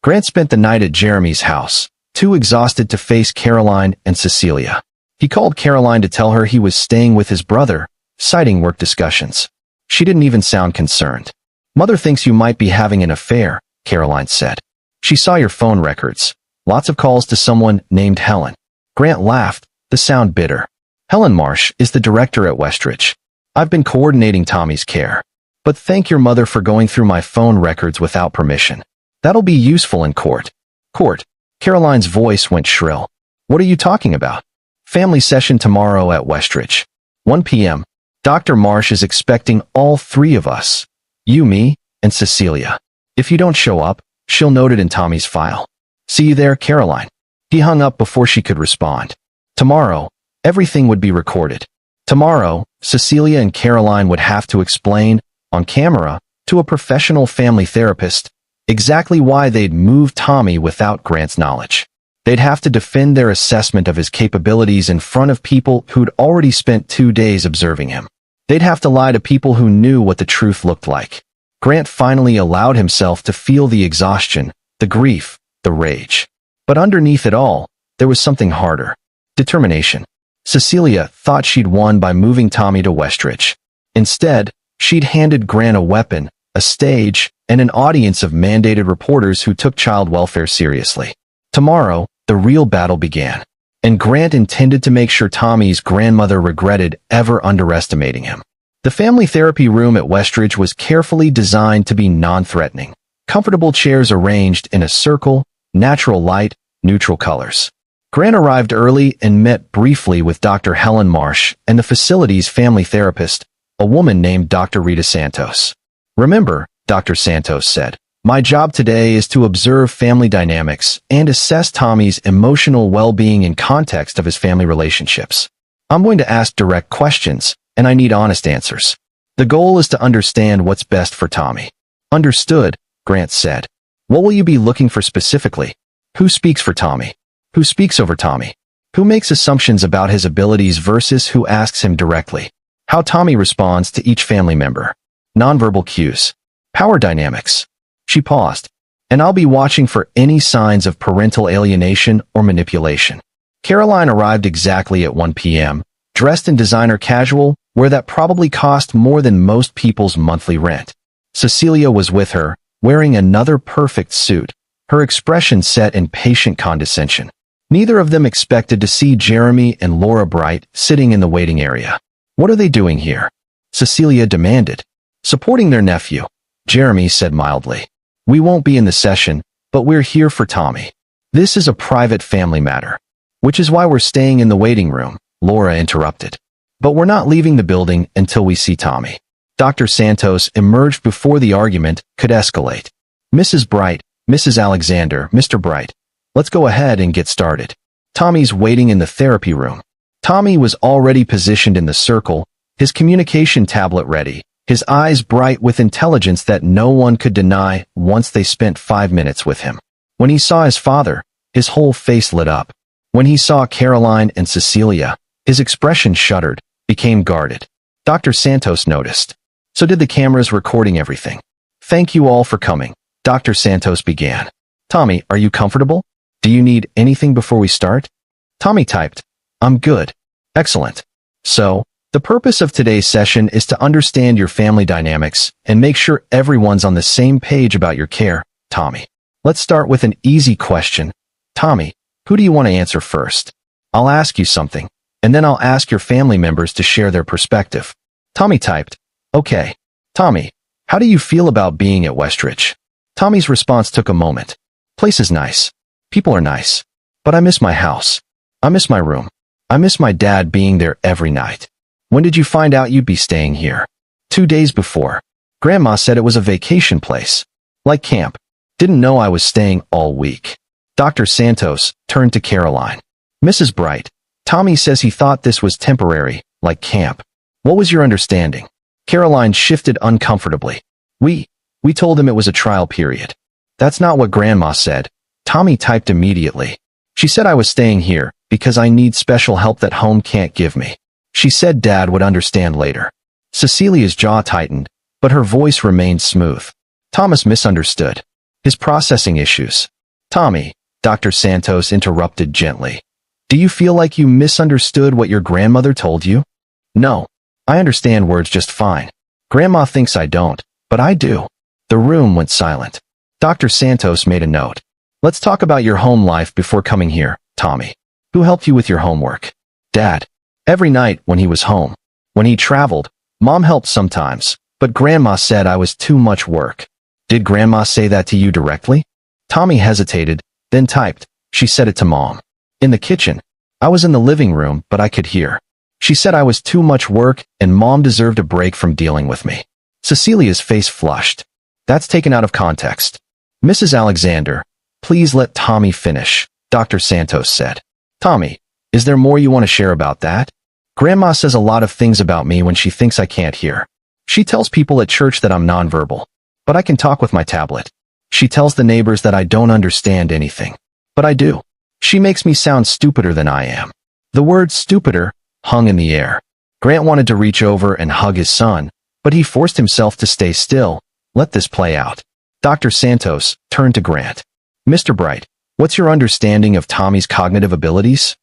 Grant spent the night at Jeremy's house, too exhausted to face Caroline and Cecilia. He called Caroline to tell her he was staying with his brother, citing work discussions. She didn't even sound concerned. Mother thinks you might be having an affair, Caroline said. She saw your phone records. Lots of calls to someone named Helen. Grant laughed, the sound bitter. Helen Marsh is the director at Westridge. I've been coordinating Tommy's care. But thank your mother for going through my phone records without permission. That'll be useful in court. Court. Caroline's voice went shrill. What are you talking about? Family session tomorrow at Westridge. 1 p.m. Dr. Marsh is expecting all 3 of us. You, me, and Cecilia. If you don't show up, she'll note it in Tommy's file. See you there, Caroline. He hung up before she could respond. Tomorrow, everything would be recorded. Tomorrow, Cecilia and Caroline would have to explain, on camera, to a professional family therapist, exactly why they'd moved Tommy without Grant's knowledge. They'd have to defend their assessment of his capabilities in front of people who'd already spent 2 days observing him. They'd have to lie to people who knew what the truth looked like. Grant finally allowed himself to feel the exhaustion, the grief, the rage. But underneath it all, there was something harder. Determination. Cecilia thought she'd won by moving Tommy to Westridge. Instead, she'd handed Grant a weapon, a stage, and an audience of mandated reporters who took child welfare seriously. Tomorrow, the real battle began, and Grant intended to make sure Tommy's grandmother regretted ever underestimating him. The family therapy room at Westridge was carefully designed to be non-threatening. Comfortable chairs arranged in a circle, natural light, neutral colors. Grant arrived early and met briefly with Dr. Helen Marsh and the facility's family therapist, a woman named Dr. Rita Santos. Remember, Dr. Santos said. My job today is to observe family dynamics and assess Tommy's emotional well-being in context of his family relationships. I'm going to ask direct questions, and I need honest answers. The goal is to understand what's best for Tommy. Understood, Grant said. What will you be looking for specifically? Who speaks for Tommy? Who speaks over Tommy? Who makes assumptions about his abilities versus who asks him directly? How Tommy responds to each family member. Nonverbal cues. Power dynamics. She paused. And I'll be watching for any signs of parental alienation or manipulation. Caroline arrived exactly at 1 p.m., dressed in designer casual, where that probably cost more than most people's monthly rent. Cecilia was with her, wearing another perfect suit, her expression set in patient condescension. Neither of them expected to see Jeremy and Laura Bright sitting in the waiting area. What are they doing here? Cecilia demanded. Supporting their nephew, Jeremy said mildly. We won't be in the session, but we're here for Tommy. This is a private family matter. Which is why we're staying in the waiting room, Laura interrupted. But we're not leaving the building until we see Tommy. Dr. Santos emerged before the argument could escalate. Mrs. Bright, Mrs. Alexander, Mr. Bright, let's go ahead and get started. Tommy's waiting in the therapy room. Tommy was already positioned in the circle, his communication tablet ready, his eyes bright with intelligence that no one could deny once they spent 5 minutes with him. When he saw his father, his whole face lit up. When he saw Caroline and Cecilia, his expression shuddered, became guarded. Dr. Santos noticed. So did the cameras recording everything. Thank you all for coming, Dr. Santos began. Tommy, are you comfortable? Do you need anything before we start? Tommy typed. I'm good. Excellent. So, the purpose of today's session is to understand your family dynamics and make sure everyone's on the same page about your care, Tommy. Let's start with an easy question. Tommy, who do you want to answer first? I'll ask you something, and then I'll ask your family members to share their perspective. Tommy typed. Okay. Tommy, how do you feel about being at Westridge? Tommy's response took a moment. Place is nice. People are nice. But I miss my house. I miss my room. I miss my dad being there every night. When did you find out you'd be staying here? 2 days before. Grandma said it was a vacation place. Like camp. Didn't know I was staying all week. Dr. Santos turned to Caroline. Mrs. Bright, Tommy says he thought this was temporary, like camp. What was your understanding? Caroline shifted uncomfortably. We told him it was a trial period. That's not what Grandma said. Tommy typed immediately. She said I was staying here because I need special help that home can't give me. She said Dad would understand later. Cecilia's jaw tightened, but her voice remained smooth. Thomas misunderstood. His processing issues. Tommy, Dr. Santos interrupted gently. Do you feel like you misunderstood what your grandmother told you? No. I understand words just fine. Grandma thinks I don't, but I do. The room went silent. Dr. Santos made a note. Let's talk about your home life before coming here, Tommy. Who helped you with your homework? Dad. Every night when he was home. When he traveled, Mom helped sometimes, but Grandma said I was too much work. Did Grandma say that to you directly? Tommy hesitated, then typed. She said it to Mom. In the kitchen. I was in the living room, but I could hear. She said I was too much work and Mom deserved a break from dealing with me. Cecilia's face flushed. That's taken out of context. Mrs. Alexander, please let Tommy finish, Dr. Santos said. Tommy, is there more you want to share about that? Grandma says a lot of things about me when she thinks I can't hear. She tells people at church that I'm nonverbal, but I can talk with my tablet. She tells the neighbors that I don't understand anything, but I do. She makes me sound stupider than I am. The word stupider hung in the air. Grant wanted to reach over and hug his son, but he forced himself to stay still. Let this play out. Dr. Santos turned to Grant. Mr. Bright, what's your understanding of Tommy's cognitive abilities?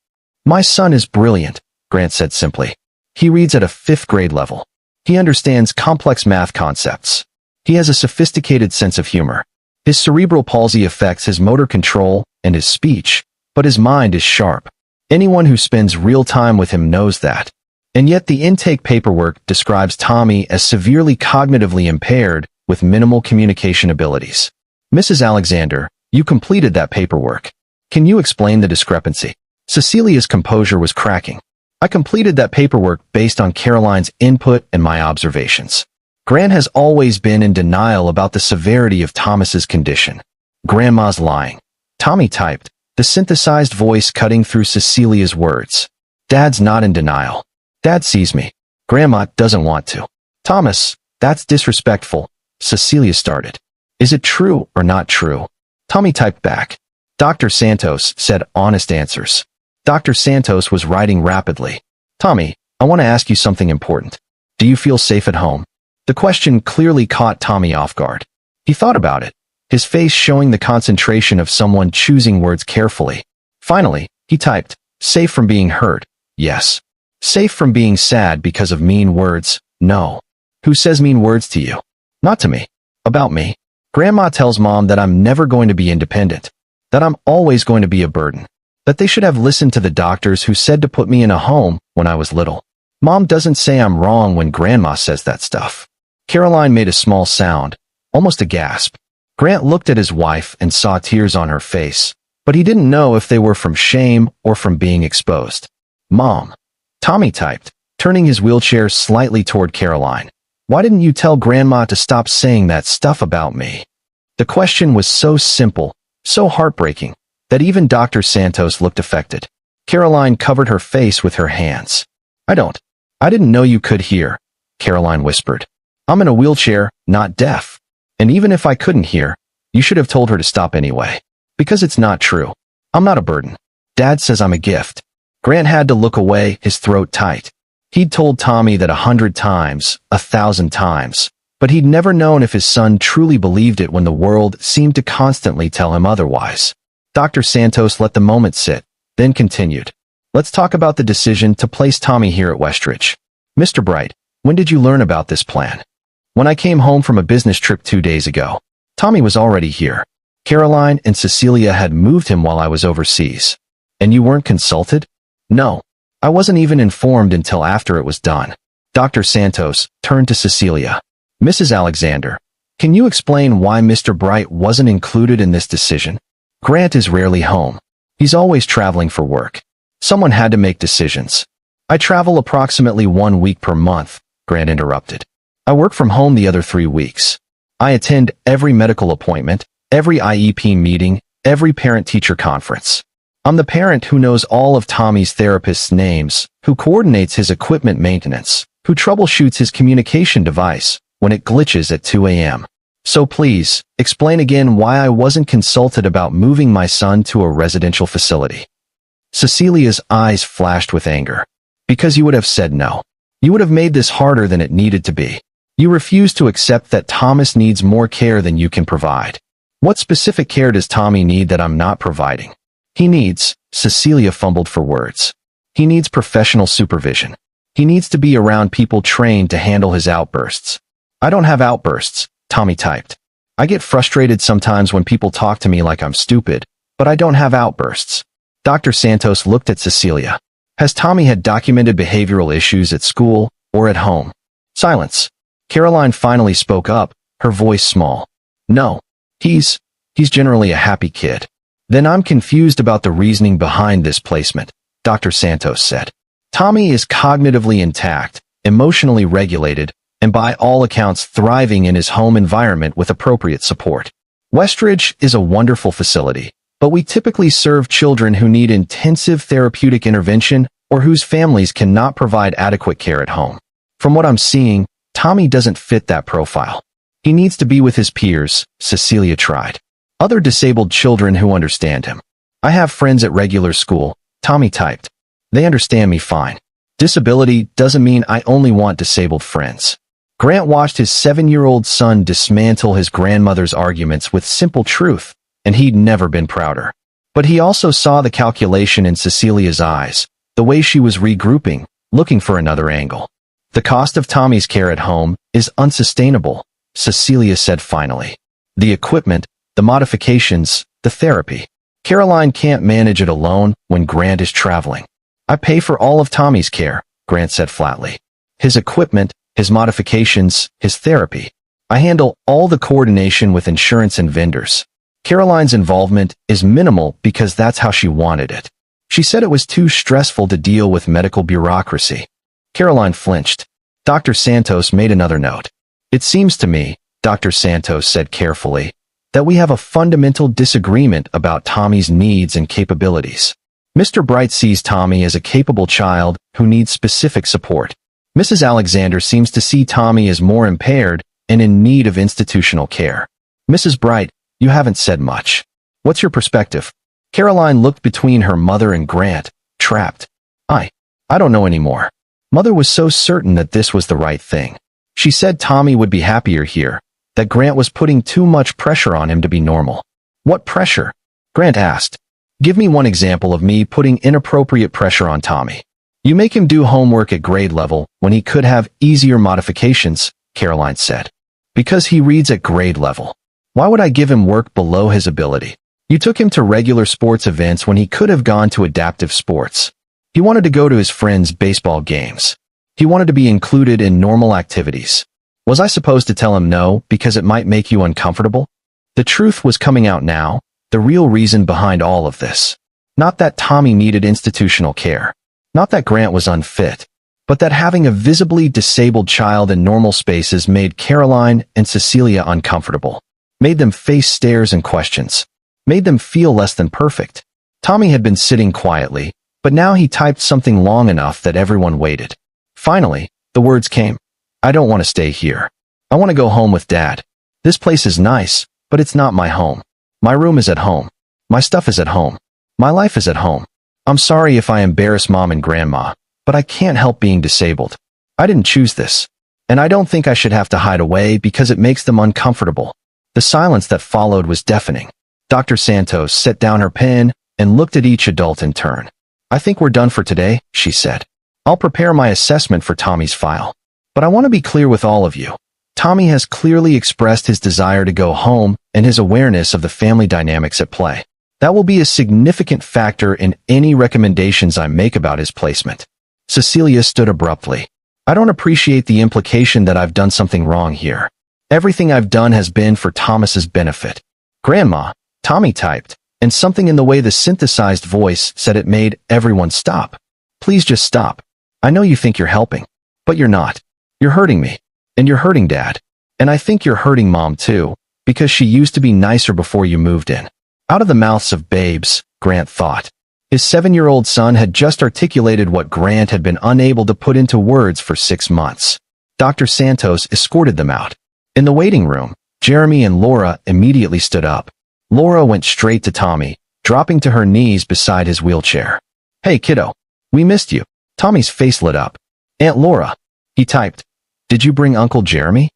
My son is brilliant, Grant said simply. He reads at a 5th grade level. He understands complex math concepts. He has a sophisticated sense of humor. His cerebral palsy affects his motor control and his speech, but his mind is sharp. Anyone who spends real time with him knows that. And yet the intake paperwork describes Tommy as severely cognitively impaired with minimal communication abilities. Mrs. Alexander, you completed that paperwork. Can you explain the discrepancy? Cecilia's composure was cracking. I completed that paperwork based on Caroline's input and my observations. Grant has always been in denial about the severity of Thomas's condition. Grandma's lying. Tommy typed, the synthesized voice cutting through Cecilia's words. Dad's not in denial. Dad sees me. Grandma doesn't want to. Thomas, that's disrespectful, Cecilia started. Is it true or not true? Tommy typed back. Dr. Santos said honest answers. Dr. Santos was writing rapidly. Tommy, I want to ask you something important. Do you feel safe at home? The question clearly caught Tommy off guard. He thought about it, his face showing the concentration of someone choosing words carefully. Finally, he typed, safe from being hurt, yes. Safe from being sad because of mean words, no. Who says mean words to you? Not to me. About me. Grandma tells Mom that I'm never going to be independent, that I'm always going to be a burden, that they should have listened to the doctors who said to put me in a home when I was little. Mom doesn't say I'm wrong when Grandma says that stuff. Caroline made a small sound, almost a gasp. Grant looked at his wife and saw tears on her face, but he didn't know if they were from shame or from being exposed. Mom. Tommy typed, turning his wheelchair slightly toward Caroline. Why didn't you tell Grandma to stop saying that stuff about me? The question was so simple, so heartbreaking, that even Dr. Santos looked affected. Caroline covered her face with her hands. I didn't know you could hear, Caroline whispered. I'm in a wheelchair, not deaf. And even if I couldn't hear, you should have told her to stop anyway. Because it's not true. I'm not a burden. Dad says I'm a gift. Grant had to look away, his throat tight. He'd told Tommy that 100 times, 1,000 times, but he'd never known if his son truly believed it when the world seemed to constantly tell him otherwise. Dr. Santos let the moment sit, then continued. Let's talk about the decision to place Tommy here at Westridge. Mr. Bright, when did you learn about this plan? When I came home from a business trip 2 days ago. Tommy was already here. Caroline and Cecilia had moved him while I was overseas. And you weren't consulted? No. I wasn't even informed until after it was done. Dr. Santos turned to Cecilia. Mrs. Alexander, can you explain why Mr. Bright wasn't included in this decision? Grant is rarely home. He's always traveling for work. Someone had to make decisions. I travel approximately 1 week per month, Grant interrupted. I work from home the other 3 weeks. I attend every medical appointment, every IEP meeting, every parent-teacher conference. I'm the parent who knows all of Tommy's therapist's names, who coordinates his equipment maintenance, who troubleshoots his communication device when it glitches at 2 a.m. So please, explain again why I wasn't consulted about moving my son to a residential facility. Cecilia's eyes flashed with anger. Because you would have said no. You would have made this harder than it needed to be. You refuse to accept that Thomas needs more care than you can provide. What specific care does Tommy need that I'm not providing? He needs, Cecilia fumbled for words. He needs professional supervision. He needs to be around people trained to handle his outbursts. I don't have outbursts, Tommy typed. I get frustrated sometimes when people talk to me like I'm stupid, but I don't have outbursts. Dr. Santos looked at Cecilia. Has Tommy had documented behavioral issues at school or at home? Silence. Caroline finally spoke up, her voice small. No. He's generally a happy kid. Then I'm confused about the reasoning behind this placement, Dr. Santos said. Tommy is cognitively intact, emotionally regulated, and by all accounts thriving in his home environment with appropriate support. Westridge is a wonderful facility, but we typically serve children who need intensive therapeutic intervention or whose families cannot provide adequate care at home. From what I'm seeing, Tommy doesn't fit that profile. He needs to be with his peers, Cecilia tried. Other disabled children who understand him. I have friends at regular school, Tommy typed. They understand me fine. Disability doesn't mean I only want disabled friends. Grant watched his 7-year-old son dismantle his grandmother's arguments with simple truth, and he'd never been prouder. But he also saw the calculation in Cecilia's eyes, the way she was regrouping, looking for another angle. The cost of Tommy's care at home is unsustainable, Cecilia said finally. The equipment, the modifications, the therapy. Caroline can't manage it alone when Grant is traveling. I pay for all of Tommy's care, Grant said flatly. His equipment, his modifications, his therapy. I handle all the coordination with insurance and vendors. Caroline's involvement is minimal because that's how she wanted it. She said it was too stressful to deal with medical bureaucracy. Caroline flinched. Dr. Santos made another note. It seems to me, Dr. Santos said carefully, that we have a fundamental disagreement about Tommy's needs and capabilities. Mr. Bright sees Tommy as a capable child who needs specific support. Mrs. Alexander seems to see Tommy as more impaired and in need of institutional care. Mrs. Bright, you haven't said much. What's your perspective? Caroline looked between her mother and Grant, trapped. I don't know anymore. Mother was so certain that this was the right thing. She said Tommy would be happier here, that Grant was putting too much pressure on him to be normal. What pressure? Grant asked. Give me one example of me putting inappropriate pressure on Tommy. You make him do homework at grade level when he could have easier modifications, Caroline said. Because he reads at grade level. Why would I give him work below his ability? You took him to regular sports events when he could have gone to adaptive sports. He wanted to go to his friends' baseball games. He wanted to be included in normal activities. Was I supposed to tell him no because it might make you uncomfortable? The truth was coming out now, the real reason behind all of this. Not that Tommy needed institutional care. Not that Grant was unfit. But that having a visibly disabled child in normal spaces made Caroline and Cecilia uncomfortable. Made them face stares and questions. Made them feel less than perfect. Tommy had been sitting quietly, but now he typed something long enough that everyone waited. Finally, the words came. I don't want to stay here. I want to go home with Dad. This place is nice, but it's not my home. My room is at home. My stuff is at home. My life is at home. I'm sorry if I embarrass Mom and Grandma, but I can't help being disabled. I didn't choose this. And I don't think I should have to hide away because it makes them uncomfortable. The silence that followed was deafening. Dr. Santos set down her pen and looked at each adult in turn. I think we're done for today, she said. I'll prepare my assessment for Tommy's file. But I want to be clear with all of you. Tommy has clearly expressed his desire to go home and his awareness of the family dynamics at play. That will be a significant factor in any recommendations I make about his placement. Cecilia stood abruptly. I don't appreciate the implication that I've done something wrong here. Everything I've done has been for Thomas's benefit. Grandma, Tommy typed, and something in the way the synthesized voice said it made everyone stop. Please just stop. I know you think you're helping, but you're not. You're hurting me, and you're hurting Dad. And I think you're hurting Mom too, because she used to be nicer before you moved in. Out of the mouths of babes, Grant thought. His 7-year-old son had just articulated what Grant had been unable to put into words for 6 months. Dr. Santos escorted them out. In the waiting room, Jeremy and Laura immediately stood up. Laura went straight to Tommy, dropping to her knees beside his wheelchair. Hey kiddo, we missed you. Tommy's face lit up. Aunt Laura, he typed. Did you bring Uncle Jeremy?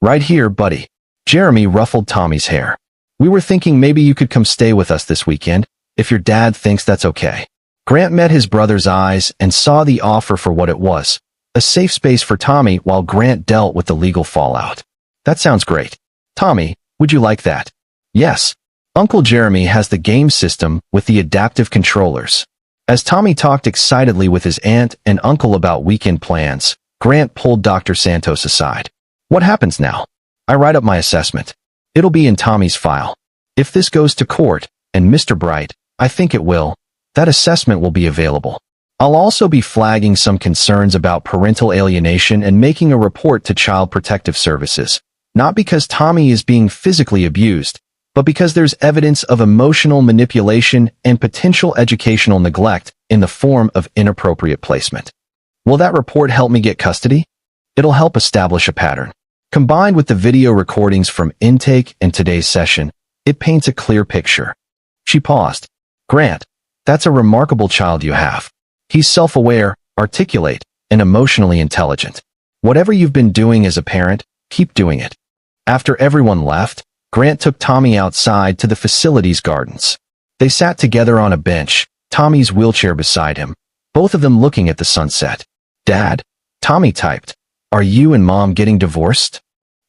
Right here, buddy. Jeremy ruffled Tommy's hair. We were thinking maybe you could come stay with us this weekend, if your dad thinks that's okay. Grant met his brother's eyes and saw the offer for what it was, a safe space for Tommy while Grant dealt with the legal fallout. That sounds great. Tommy, would you like that? Yes. Uncle Jeremy has the game system with the adaptive controllers. As Tommy talked excitedly with his aunt and uncle about weekend plans, Grant pulled Dr. Santos aside. What happens now? I write up my assessment. It'll be in Tommy's file. If this goes to court, and Mr. Bright, I think it will, that assessment will be available. I'll also be flagging some concerns about parental alienation and making a report to Child Protective Services, not because Tommy is being physically abused, but because there's evidence of emotional manipulation and potential educational neglect in the form of inappropriate placement. Will that report help me get custody? It'll help establish a pattern. Combined with the video recordings from intake and today's session, it paints a clear picture. She paused. Grant, that's a remarkable child you have. He's self-aware, articulate, and emotionally intelligent. Whatever you've been doing as a parent, keep doing it. After everyone left, Grant took Tommy outside to the facility's gardens. They sat together on a bench, Tommy's wheelchair beside him, both of them looking at the sunset. Dad, Tommy typed, are you and Mom getting divorced?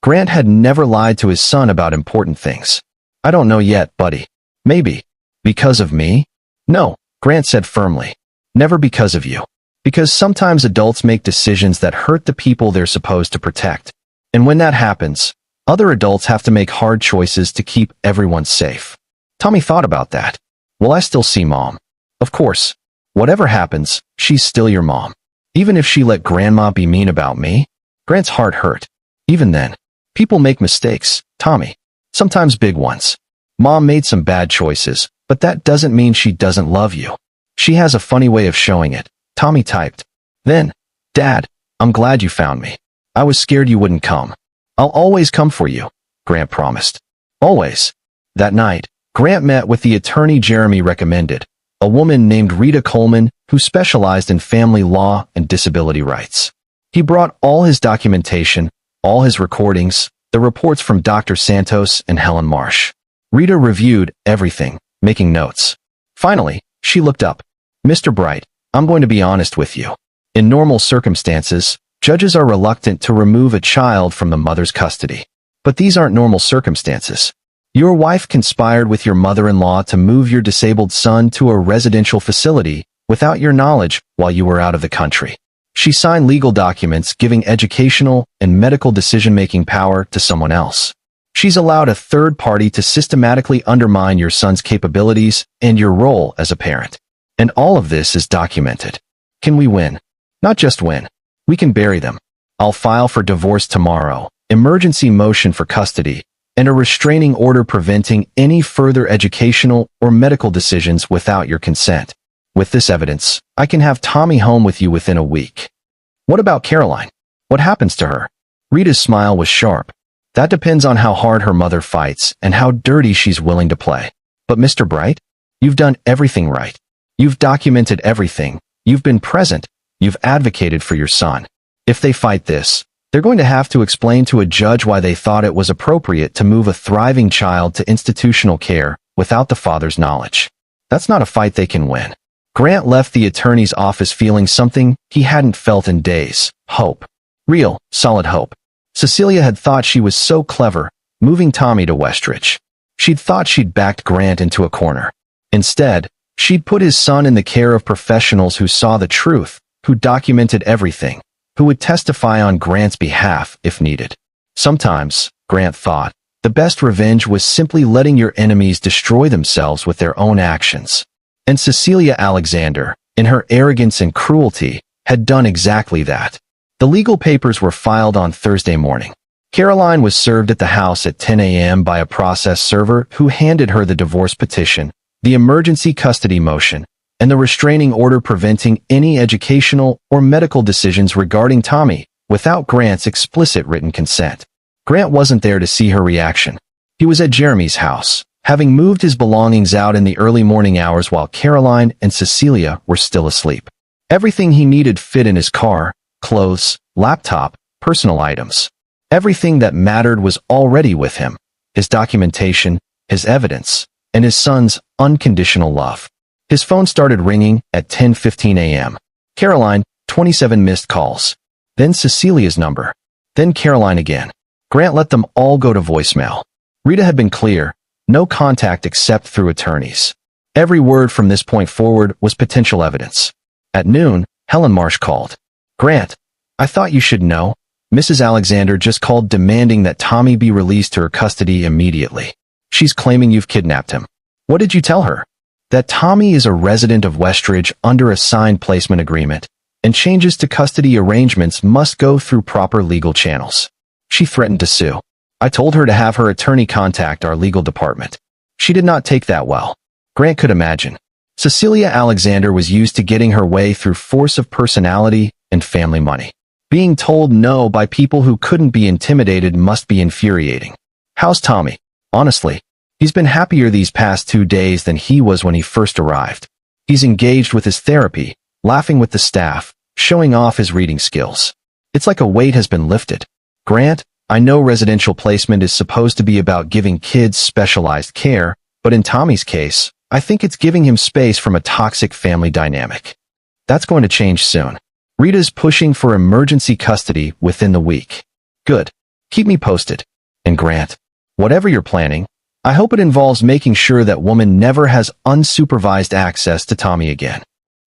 Grant had never lied to his son about important things. I don't know yet, buddy. Maybe. Because of me? No, Grant said firmly. Never because of you. Because sometimes adults make decisions that hurt the people they're supposed to protect. And when that happens, other adults have to make hard choices to keep everyone safe. Tommy thought about that. Will I still see Mom? Of course. Whatever happens, she's still your mom. Even if she let Grandma be mean about me? Grant's heart hurt. Even then, People make mistakes, Tommy. Sometimes big ones. Mom made some bad choices, but that doesn't mean she doesn't love you. She has a funny way of showing it, Tommy typed. Then, Dad, I'm glad you found me. I was scared you wouldn't come. I'll always come for you, Grant promised. Always. That night, Grant met with the attorney Jeremy recommended, a woman named Rita Coleman who specialized in family law and disability rights. He brought all his documentation, all his recordings, the reports from Dr. Santos and Helen Marsh. Rita reviewed everything, making notes. Finally, she looked up. Mr. Bright, I'm going to be honest with you. In normal circumstances, judges are reluctant to remove a child from the mother's custody. But these aren't normal circumstances. Your wife conspired with your mother-in-law to move your disabled son to a residential facility without your knowledge while you were out of the country. She signed legal documents giving educational and medical decision-making power to someone else. She's allowed a third party to systematically undermine your son's capabilities and your role as a parent. And all of this is documented. Can we win? Not just win. We can bury them. I'll file for divorce tomorrow, emergency motion for custody, and a restraining order preventing any further educational or medical decisions without your consent. With this evidence, I can have Tommy home with you within a week. What about Caroline? What happens to her? Rita's smile was sharp. That depends on how hard her mother fights and how dirty she's willing to play. But Mr. Bright, you've done everything right. You've documented everything. You've been present. You've advocated for your son. If they fight this, they're going to have to explain to a judge why they thought it was appropriate to move a thriving child to institutional care without the father's knowledge. That's not a fight they can win. Grant left the attorney's office feeling something he hadn't felt in days. Hope. Real, solid hope. Cecilia had thought she was so clever, moving Tommy to Westridge. She'd thought she'd backed Grant into a corner. Instead, she'd put his son in the care of professionals who saw the truth, who documented everything, who would testify on Grant's behalf if needed. Sometimes, Grant thought, the best revenge was simply letting your enemies destroy themselves with their own actions. And Cecilia Alexander, in her arrogance and cruelty, had done exactly that. The legal papers were filed on Thursday morning. Caroline was served at the house at 10 a.m. by a process server who handed her the divorce petition, the emergency custody motion, and the restraining order preventing any educational or medical decisions regarding Tommy without Grant's explicit written consent. Grant wasn't there to see her reaction. He was at Jeremy's house, having moved his belongings out in the early morning hours while Caroline and Cecilia were still asleep. Everything he needed fit in his car, clothes, laptop, personal items. Everything that mattered was already with him, his documentation, his evidence, and his son's unconditional love. His phone started ringing at 10:15 a.m. Caroline, 27 missed calls. Then Cecilia's number. Then Caroline again. Grant let them all go to voicemail. Rita had been clear. No contact except through attorneys. Every word from this point forward was potential evidence. At noon, Helen Marsh called. Grant, I thought you should know. Mrs. Alexander just called demanding that Tommy be released to her custody immediately. She's claiming you've kidnapped him. What did you tell her? That Tommy is a resident of Westridge under a signed placement agreement, and changes to custody arrangements must go through proper legal channels. She threatened to sue. I told her to have her attorney contact our legal department. She did not take that well. Grant could imagine. Cecilia Alexander was used to getting her way through force of personality and family money. Being told no by people who couldn't be intimidated must be infuriating. How's Tommy? Honestly, he's been happier these past 2 days than he was when he first arrived. He's engaged with his therapy, laughing with the staff, showing off his reading skills. It's like a weight has been lifted. Grant, I know residential placement is supposed to be about giving kids specialized care, but in Tommy's case, I think it's giving him space from a toxic family dynamic. That's going to change soon. Rita's pushing for emergency custody within the week. Good. Keep me posted. And Grant, whatever you're planning, I hope it involves making sure that woman never has unsupervised access to Tommy again.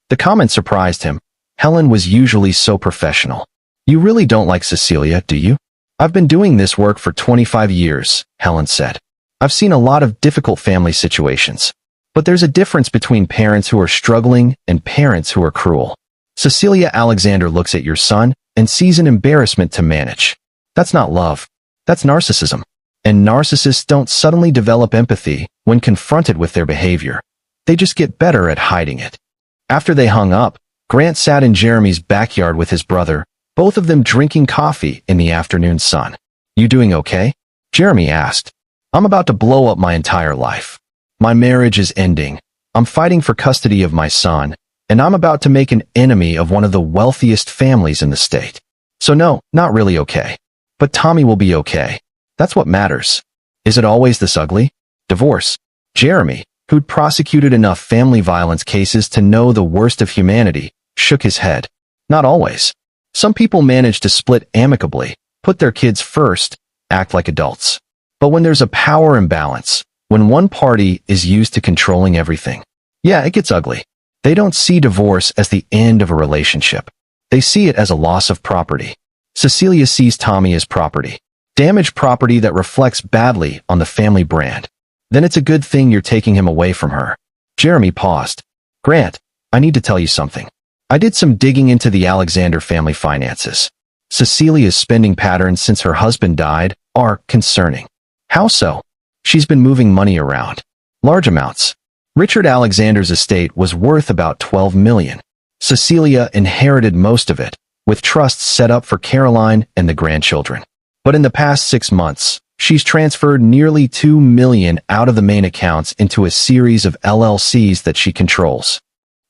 The comment surprised him. Helen was usually so professional. You really don't like Cecilia, do you? I've been doing this work for 25 years, Helen said. I've seen a lot of difficult family situations. But there's a difference between parents who are struggling and parents who are cruel. Cecilia Alexander looks at your son and sees an embarrassment to manage. That's not love. That's narcissism. And narcissists don't suddenly develop empathy when confronted with their behavior. They just get better at hiding it. After they hung up, Grant sat in Jeremy's backyard with his brother, both of them drinking coffee in the afternoon sun. "You doing okay?" Jeremy asked. "I'm about to blow up my entire life. My marriage is ending. I'm fighting for custody of my son, and I'm about to make an enemy of one of the wealthiest families in the state. So no, not really okay. But Tommy will be okay. That's what matters." "Is it always this ugly?" "Divorce." Jeremy, who'd prosecuted enough family violence cases to know the worst of humanity, shook his head. "Not always. Some people manage to split amicably, put their kids first, act like adults. But when there's a power imbalance, when one party is used to controlling everything, yeah, it gets ugly." They don't see divorce as the end of a relationship. They see it as a loss of property. Cecilia sees Tommy as property. Damaged property that reflects badly on the family brand. Then it's a good thing you're taking him away from her. Jeremy paused. "Grant, I need to tell you something. I did some digging into the Alexander family finances. Cecilia's spending patterns since her husband died are concerning." "How so?" "She's been moving money around. Large amounts. Richard Alexander's estate was worth about $12 million. Cecilia inherited most of it, with trusts set up for Caroline and the grandchildren. But in the past 6 months, she's transferred nearly $2 million out of the main accounts into a series of LLCs that she controls."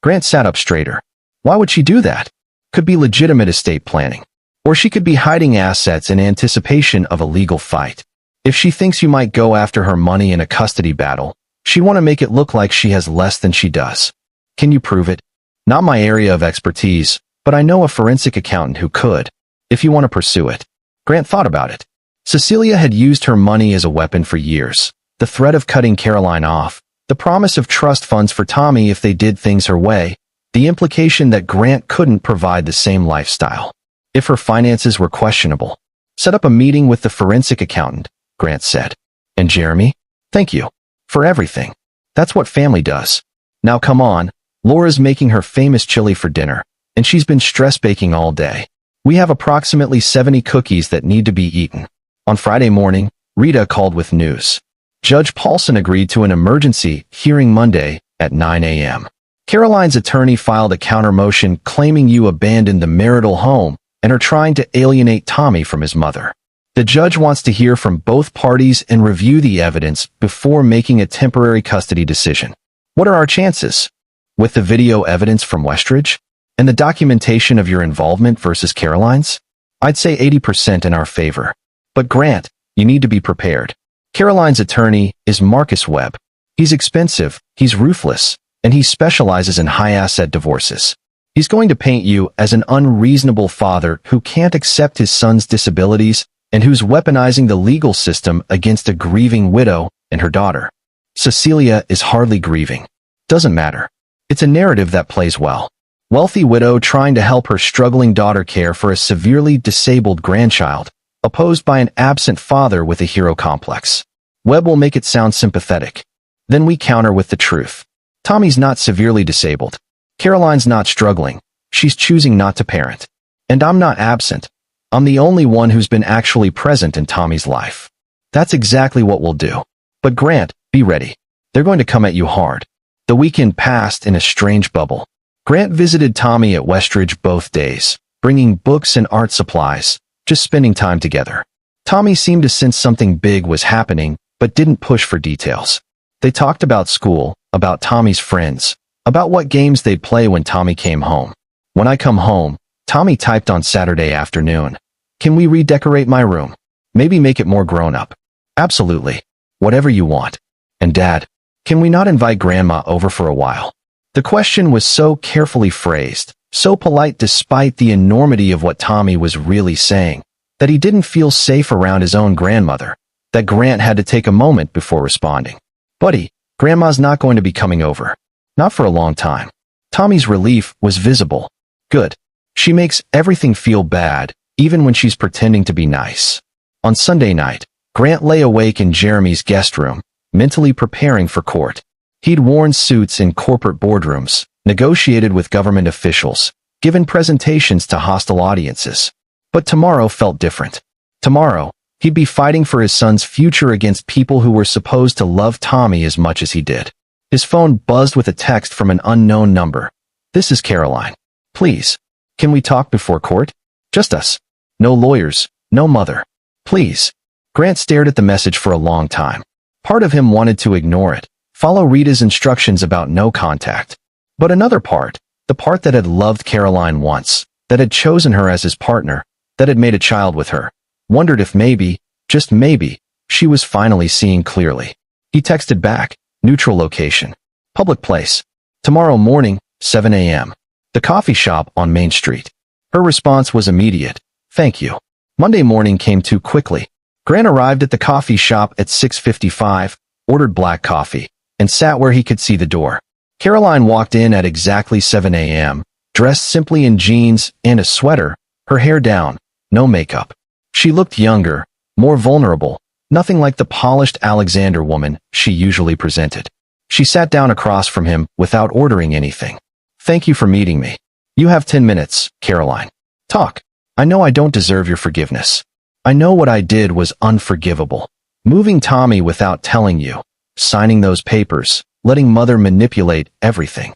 Grant sat up straighter. "Why would she do that?" "Could be legitimate estate planning. Or she could be hiding assets in anticipation of a legal fight. If she thinks you might go after her money in a custody battle, she want to make it look like she has less than she does." "Can you prove it?" "Not my area of expertise, but I know a forensic accountant who could, if you want to pursue it." Grant thought about it. Cecilia had used her money as a weapon for years. The threat of cutting Caroline off, the promise of trust funds for Tommy if they did things her way, the implication that Grant couldn't provide the same lifestyle. If her finances were questionable. "Set up a meeting with the forensic accountant," Grant said. "And Jeremy? Thank you. For everything. That's what family does. Now come on, Laura's making her famous chili for dinner, and she's been stress baking all day. We have approximately 70 cookies that need to be eaten." On Friday morning, Rita called with news. Judge Paulson agreed to an emergency hearing Monday at 9 a.m. Caroline's attorney filed a counter motion claiming you abandoned the marital home and are trying to alienate Tommy from his mother. The judge wants to hear from both parties and review the evidence before making a temporary custody decision. What are our chances? With the video evidence from Westridge? And the documentation of your involvement versus Caroline's? I'd say 80% in our favor. But Grant, you need to be prepared. Caroline's attorney is Marcus Webb. He's expensive, he's ruthless, and he specializes in high-asset divorces. He's going to paint you as an unreasonable father who can't accept his son's disabilities and who's weaponizing the legal system against a grieving widow and her daughter. Cecilia is hardly grieving. Doesn't matter. It's a narrative that plays well. Wealthy widow trying to help her struggling daughter care for a severely disabled grandchild, opposed by an absent father with a hero complex. Webb will make it sound sympathetic. Then we counter with the truth. Tommy's not severely disabled. Caroline's not struggling. She's choosing not to parent. And I'm not absent. I'm the only one who's been actually present in Tommy's life. That's exactly what we'll do. But Grant, be ready. They're going to come at you hard. The weekend passed in a strange bubble. Grant visited Tommy at Westridge both days, bringing books and art supplies, just spending time together. Tommy seemed to sense something big was happening, but didn't push for details. They talked about school, about Tommy's friends, about what games they'd play when Tommy came home. When I come home, Tommy typed on Saturday afternoon. Can we redecorate my room? Maybe make it more grown-up. Absolutely. Whatever you want. And Dad, can we not invite Grandma over for a while? The question was so carefully phrased, so polite despite the enormity of what Tommy was really saying, that he didn't feel safe around his own grandmother, that Grant had to take a moment before responding. Buddy, Grandma's not going to be coming over. Not for a long time. Tommy's relief was visible. Good. She makes everything feel bad, even when she's pretending to be nice. On Sunday night, Grant lay awake in Jeremy's guest room, mentally preparing for court. He'd worn suits in corporate boardrooms, negotiated with government officials, given presentations to hostile audiences. But tomorrow felt different. Tomorrow, He'd be fighting for his son's future against people who were supposed to love Tommy as much as he did. His phone buzzed with a text from an unknown number. "This is Caroline. Please, can we talk before court? Just us. No lawyers, no mother. Please." Grant stared at the message for a long time. Part of him wanted to ignore it, follow Rita's instructions about no contact. But another part, the part that had loved Caroline once, that had chosen her as his partner, that had made a child with her, wondered if maybe, just maybe, she was finally seeing clearly. He texted back, "Neutral location. Public place. Tomorrow morning, 7 a.m. The coffee shop on Main Street." Her response was immediate. "Thank you." Monday morning came too quickly. Grant arrived at the coffee shop at 6:55, ordered black coffee, and sat where he could see the door. Caroline walked in at exactly 7 a.m., dressed simply in jeans and a sweater, her hair down, no makeup. She looked younger, more vulnerable, nothing like the polished Alexander woman she usually presented. She sat down across from him without ordering anything. "Thank you for meeting me. You have 10 minutes, Caroline. Talk. I know I don't deserve your forgiveness. I know what I did was unforgivable. Moving Tommy without telling you, signing those papers, letting mother manipulate everything."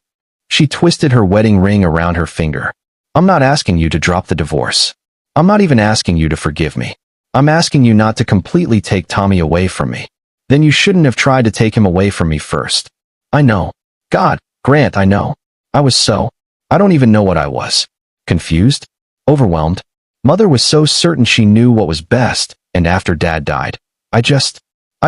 She twisted her wedding ring around her finger. "I'm not asking you to drop the divorce. I'm not even asking you to forgive me. I'm asking you not to completely take Tommy away from me. Then you shouldn't have tried to take him away from me first. I know. God, Grant, I know. I don't even know what I was. Confused? Overwhelmed? Mother was so certain she knew what was best, and after Dad died, I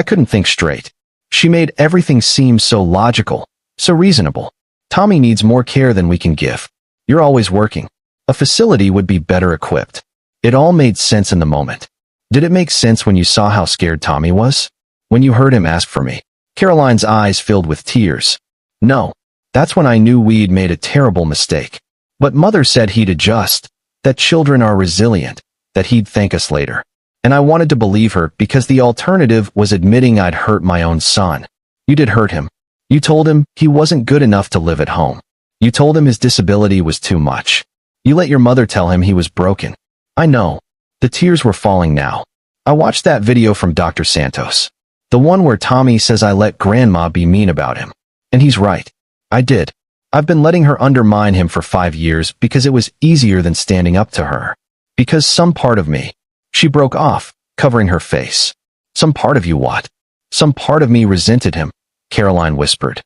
couldn't think straight. She made everything seem so logical, so reasonable. Tommy needs more care than we can give. You're always working. A facility would be better equipped." It all made sense in the moment. Did it make sense when you saw how scared Tommy was? When you heard him ask for me? Caroline's eyes filled with tears. "No. That's when I knew we'd made a terrible mistake. But Mother said he'd adjust, that children are resilient, that he'd thank us later. And I wanted to believe her because the alternative was admitting I'd hurt my own son. You did hurt him. You told him he wasn't good enough to live at home. You told him his disability was too much. You let your mother tell him he was broken. I know." The tears were falling now. "I watched that video from Dr. Santos. The one where Tommy says I let Grandma be mean about him. And he's right. I did. I've been letting her undermine him for 5 years because it was easier than standing up to her. Because some part of me..." She broke off, covering her face. "Some part of you what?" "Some part of me resented him," Caroline whispered.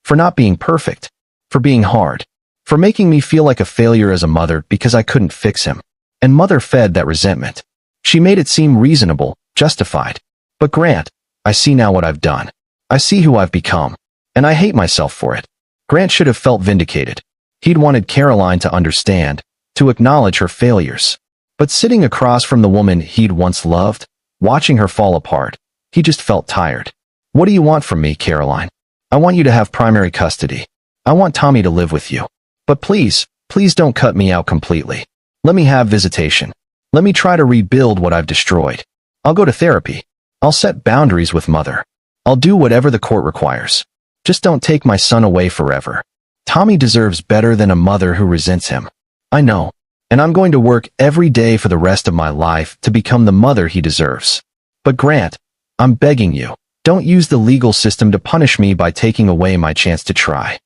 "For not being perfect. For being hard. For making me feel like a failure as a mother because I couldn't fix him. And Mother fed that resentment. She made it seem reasonable, justified. But Grant, I see now what I've done. I see who I've become. And I hate myself for it." Grant should have felt vindicated. He'd wanted Caroline to understand, to acknowledge her failures. But sitting across from the woman he'd once loved, watching her fall apart, he just felt tired. "What do you want from me, Caroline? I want you to have primary custody. I want Tommy to live with you. But please, please don't cut me out completely. Let me have visitation. Let me try to rebuild what I've destroyed. I'll go to therapy. I'll set boundaries with Mother. I'll do whatever the court requires. Just don't take my son away forever. Tommy deserves better than a mother who resents him. I know. And I'm going to work every day for the rest of my life to become the mother he deserves. But Grant, I'm begging you, don't use the legal system to punish me by taking away my chance to try."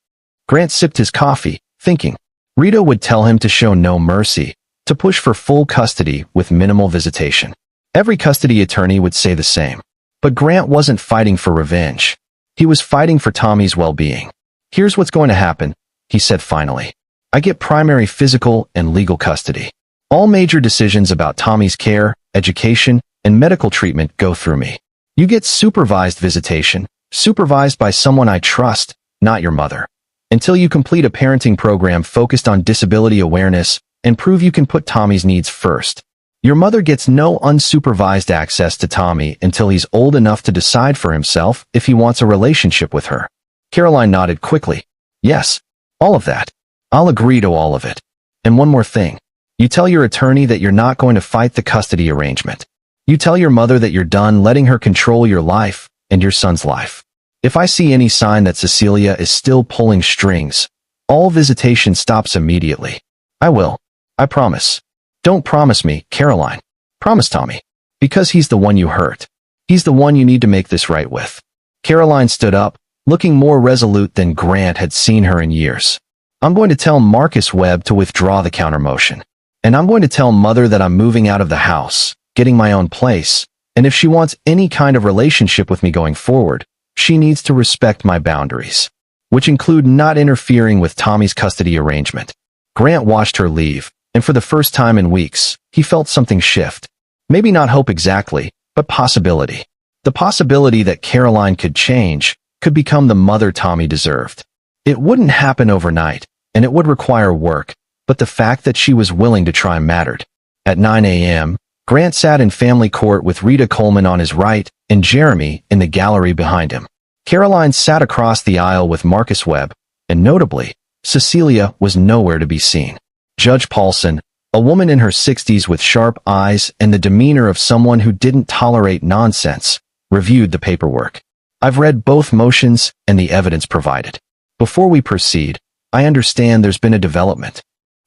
Grant sipped his coffee, thinking. Rita would tell him to show no mercy, to push for full custody with minimal visitation. Every custody attorney would say the same. But Grant wasn't fighting for revenge. He was fighting for Tommy's well-being. "Here's what's going to happen," he said finally. "I get primary physical and legal custody. All major decisions about Tommy's care, education, and medical treatment go through me. You get supervised visitation, supervised by someone I trust, not your mother. Until you complete a parenting program focused on disability awareness and prove you can put Tommy's needs first. Your mother gets no unsupervised access to Tommy until he's old enough to decide for himself if he wants a relationship with her." Caroline nodded quickly. "Yes, all of that. I'll agree to all of it. And one more thing. You tell your attorney that you're not going to fight the custody arrangement. You tell your mother that you're done letting her control your life and your son's life. If I see any sign that Cecilia is still pulling strings, all visitation stops immediately. I will. I promise. Don't promise me, Caroline. Promise Tommy." Because he's the one you hurt. He's the one you need to make this right with. Caroline stood up, looking more resolute than Grant had seen her in years. I'm going to tell Marcus Webb to withdraw the countermotion. And I'm going to tell Mother that I'm moving out of the house, getting my own place, and if she wants any kind of relationship with me going forward, she needs to respect my boundaries, which include not interfering with Tommy's custody arrangement. Grant watched her leave, and for the first time in weeks, he felt something shift. Maybe not hope exactly, but possibility. The possibility that Caroline could change, could become the mother Tommy deserved. It wouldn't happen overnight, and it would require work, but the fact that she was willing to try mattered. At 9 a.m., Grant sat in family court with Rita Coleman on his right and Jeremy in the gallery behind him. Caroline sat across the aisle with Marcus Webb, and notably, Cecilia was nowhere to be seen. Judge Paulson, a woman in her 60s with sharp eyes and the demeanor of someone who didn't tolerate nonsense, reviewed the paperwork. I've read both motions and the evidence provided. Before we proceed, I understand there's been a development.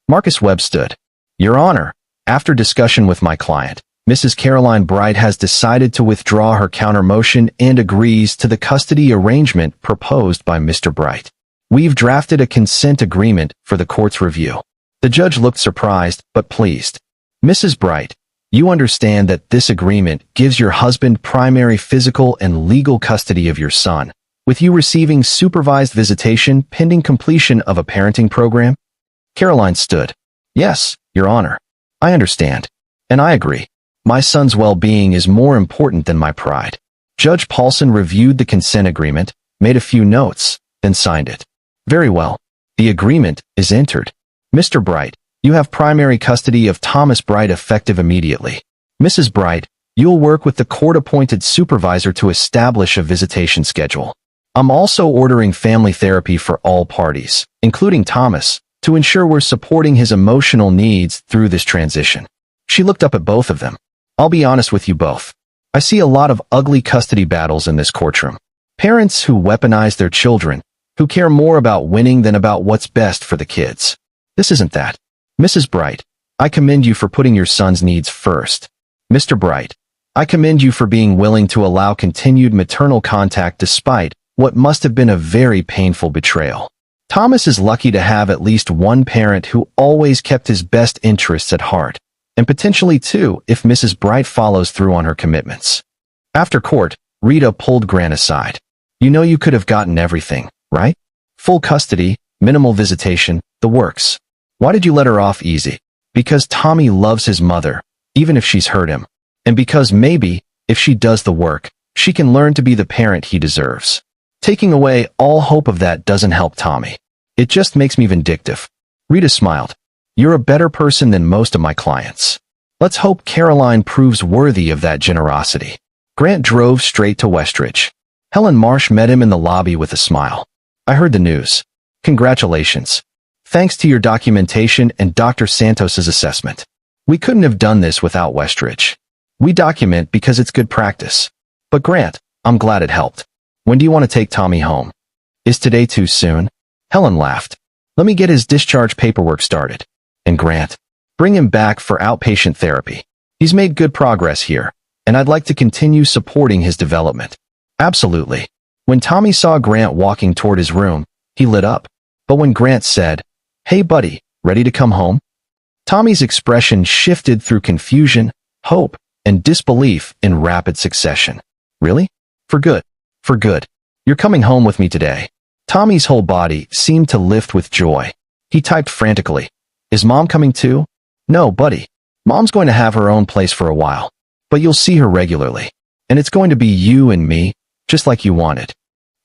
Marcus Webb stood. Your Honor, after discussion with my client, Mrs. Caroline Bright has decided to withdraw her countermotion and agrees to the custody arrangement proposed by Mr. Bright. We've drafted a consent agreement for the court's review. The judge looked surprised, but pleased. Mrs. Bright, you understand that this agreement gives your husband primary physical and legal custody of your son, with you receiving supervised visitation pending completion of a parenting program? Caroline stood. Yes, Your Honor. I understand. And I agree. My son's well-being is more important than my pride. Judge Paulson reviewed the consent agreement, made a few notes, then signed it. Very well. The agreement is entered. Mr. Bright, you have primary custody of Thomas Bright effective immediately. Mrs. Bright, you'll work with the court-appointed supervisor to establish a visitation schedule. I'm also ordering family therapy for all parties, including Thomas, to ensure we're supporting his emotional needs through this transition. She looked up at both of them. I'll be honest with you both. I see a lot of ugly custody battles in this courtroom. Parents who weaponize their children, who care more about winning than about what's best for the kids. This isn't that. Mrs. Bright, I commend you for putting your son's needs first. Mr. Bright, I commend you for being willing to allow continued maternal contact despite what must have been a very painful betrayal. Thomas is lucky to have at least one parent who always kept his best interests at heart, and potentially two if Mrs. Bright follows through on her commitments. After court, Rita pulled Grant aside. You know you could have gotten everything, right? Full custody, minimal visitation, the works. Why did you let her off easy? Because Tommy loves his mother, even if she's hurt him. And because maybe, if she does the work, she can learn to be the parent he deserves. Taking away all hope of that doesn't help Tommy. It just makes me vindictive. Rita smiled. You're a better person than most of my clients. Let's hope Caroline proves worthy of that generosity. Grant drove straight to Westridge. Helen Marsh met him in the lobby with a smile. I heard the news. Congratulations. Thanks to your documentation and Dr. Santos's assessment. We couldn't have done this without Westridge. We document because it's good practice. But Grant, I'm glad it helped. When do you want to take Tommy home? Is today too soon? Helen laughed. Let me get his discharge paperwork started. And Grant, bring him back for outpatient therapy. He's made good progress here, and I'd like to continue supporting his development. Absolutely. When Tommy saw Grant walking toward his room, he lit up. But when Grant said, Hey buddy, ready to come home? Tommy's expression shifted through confusion, hope, and disbelief in rapid succession. Really? For good. For good. You're coming home with me today. Tommy's whole body seemed to lift with joy. He typed frantically. Is Mom coming too? No, buddy. Mom's going to have her own place for a while. But you'll see her regularly. And it's going to be you and me, just like you wanted.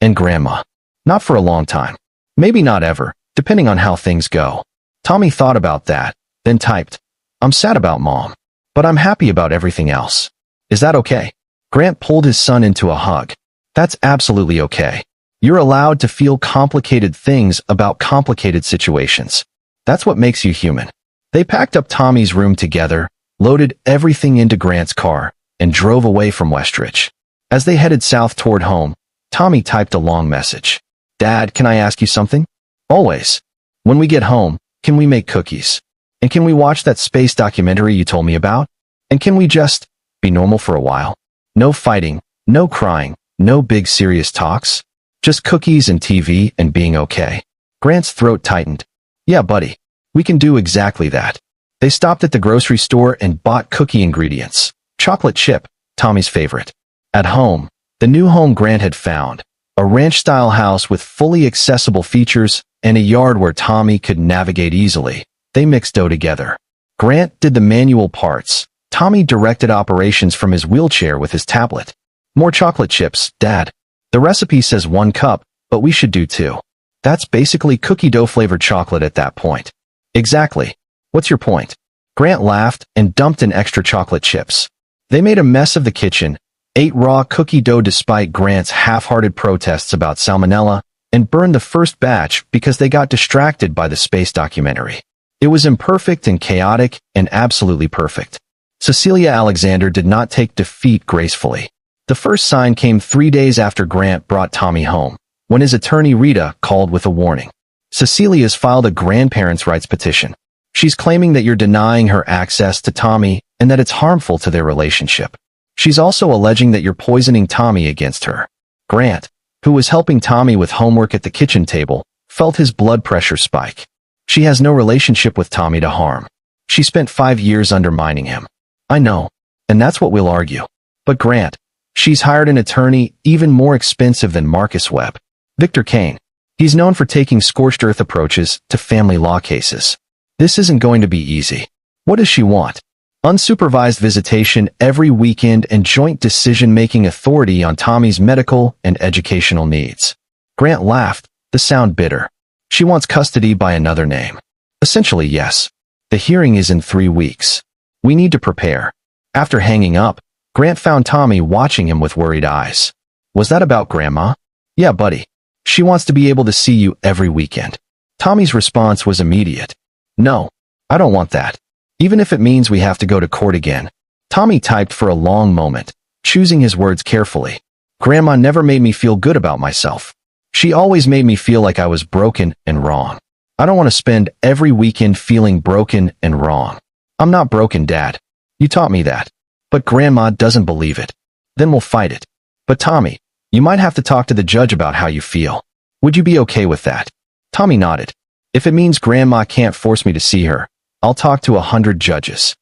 And Grandma. Not for a long time. Maybe not ever, depending on how things go. Tommy thought about that, then typed. I'm sad about Mom. But I'm happy about everything else. Is that okay? Grant pulled his son into a hug. That's absolutely okay. You're allowed to feel complicated things about complicated situations. That's what makes you human. They packed up Tommy's room together, loaded everything into Grant's car, and drove away from Westridge. As they headed south toward home, Tommy typed a long message. Dad, can I ask you something? Always. When we get home, can we make cookies? And can we watch that space documentary you told me about? And can we just Be normal for a while. No fighting, no crying, no big serious talks. Just cookies and TV and being okay. Grant's throat tightened. Yeah, buddy. We can do exactly that. They stopped at the grocery store and bought cookie ingredients. Chocolate chip, Tommy's favorite. At home, the new home Grant had found. A ranch-style house with fully accessible features and a yard where Tommy could navigate easily. They mixed dough together. Grant did the manual parts. Tommy directed operations from his wheelchair with his tablet. More chocolate chips, Dad. The recipe says 1 cup, but we should do 2. That's basically cookie dough flavored chocolate at that point. Exactly. What's your point? Grant laughed and dumped in extra chocolate chips. They made a mess of the kitchen, ate raw cookie dough despite Grant's half-hearted protests about salmonella, and burned the first batch because they got distracted by the space documentary. It was imperfect and chaotic and absolutely perfect. Cecilia Alexander did not take defeat gracefully. The first sign came 3 days after Grant brought Tommy home, when his attorney Rita called with a warning. Cecilia's filed a grandparents' rights petition. She's claiming that you're denying her access to Tommy and that it's harmful to their relationship. She's also alleging that you're poisoning Tommy against her. Grant, who was helping Tommy with homework at the kitchen table, felt his blood pressure spike. She has no relationship with Tommy to harm. She spent 5 years undermining him. I know, and that's what we'll argue. But Grant, she's hired an attorney even more expensive than Marcus Webb, Victor Kane. He's known for taking scorched earth approaches to family law cases. This isn't going to be easy. What does she want? Unsupervised visitation every weekend and joint decision-making authority on Tommy's medical and educational needs. Grant laughed, the sound bitter. She wants custody by another name. Essentially, yes. The hearing is in 3 weeks. We need to prepare. After hanging up, Grant found Tommy watching him with worried eyes. Was that about Grandma? Yeah, buddy. She wants to be able to see you every weekend. Tommy's response was immediate. No, I don't want that. Even if it means we have to go to court again. Tommy typed for a long moment, choosing his words carefully. Grandma never made me feel good about myself. She always made me feel like I was broken and wrong. I don't want to spend every weekend feeling broken and wrong. I'm not broken, Dad. You taught me that. But Grandma doesn't believe it. Then we'll fight it. But Tommy, you might have to talk to the judge about how you feel. Would you be okay with that? Tommy nodded. If it means Grandma can't force me to see her, I'll talk to 100 judges.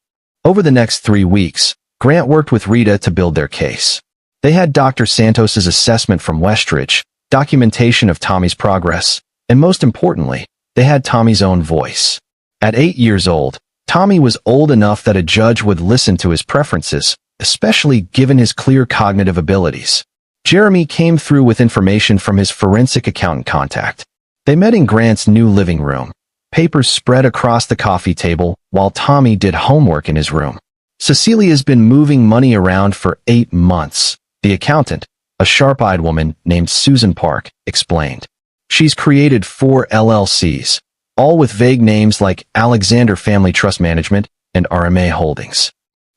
Over the next 3 weeks, Grant worked with Rita to build their case. They had Dr. Santos's assessment from Westridge, documentation of Tommy's progress, and most importantly, they had Tommy's own voice. At 8 years old, Tommy was old enough that a judge would listen to his preferences, especially given his clear cognitive abilities. Jeremy came through with information from his forensic accountant contact. They met in Grant's new living room. Papers spread across the coffee table while Tommy did homework in his room. Cecilia's been moving money around for 8 months, the accountant, a sharp-eyed woman named Susan Park, explained. She's created 4 LLCs, all with vague names like Alexander Family Trust Management and RMA Holdings.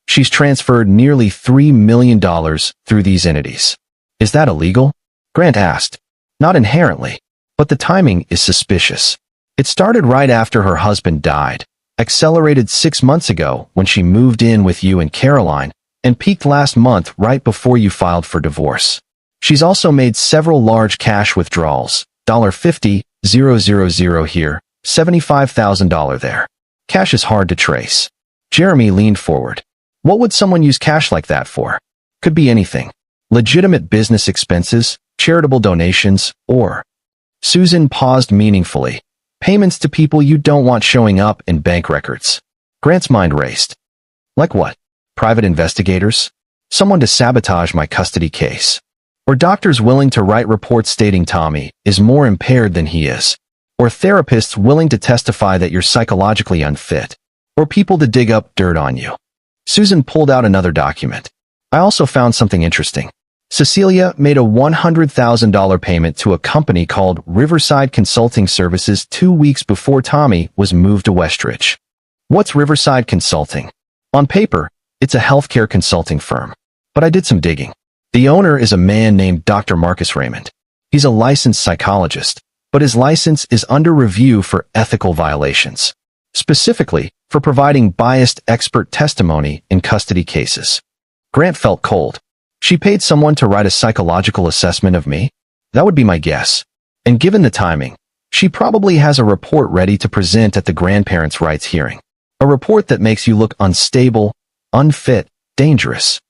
She's transferred nearly $3 million through these entities. Is that illegal? Grant asked. Not inherently, but the timing is suspicious. It started right after her husband died, accelerated 6 months ago when she moved in with you and Caroline, and peaked last month right before you filed for divorce. She's also made several large cash withdrawals, $50,000 here, $75,000 there. Cash is hard to trace. Jeremy leaned forward. What would someone use cash like that for? Could be anything. Legitimate business expenses, charitable donations, or... Susan paused meaningfully. Payments to people you don't want showing up in bank records. Grant's mind raced. Like what? Private investigators? Someone to sabotage my custody case? Or doctors willing to write reports stating Tommy is more impaired than he is? Or therapists willing to testify that you're psychologically unfit? Or people to dig up dirt on you? Susan pulled out another document. I also found something interesting. Cecilia made a $100,000 payment to a company called Riverside Consulting Services 2 weeks before Tommy was moved to Westridge. What's Riverside Consulting? On paper, it's a healthcare consulting firm. But I did some digging. The owner is a man named Dr. Marcus Raymond. He's a licensed psychologist, but his license is under review for ethical violations. Specifically, for providing biased expert testimony in custody cases. Grant felt cold. She paid someone to write a psychological assessment of me? That would be my guess. And given the timing, she probably has a report ready to present at the grandparents' rights hearing. A report that makes you look unstable, unfit, dangerous.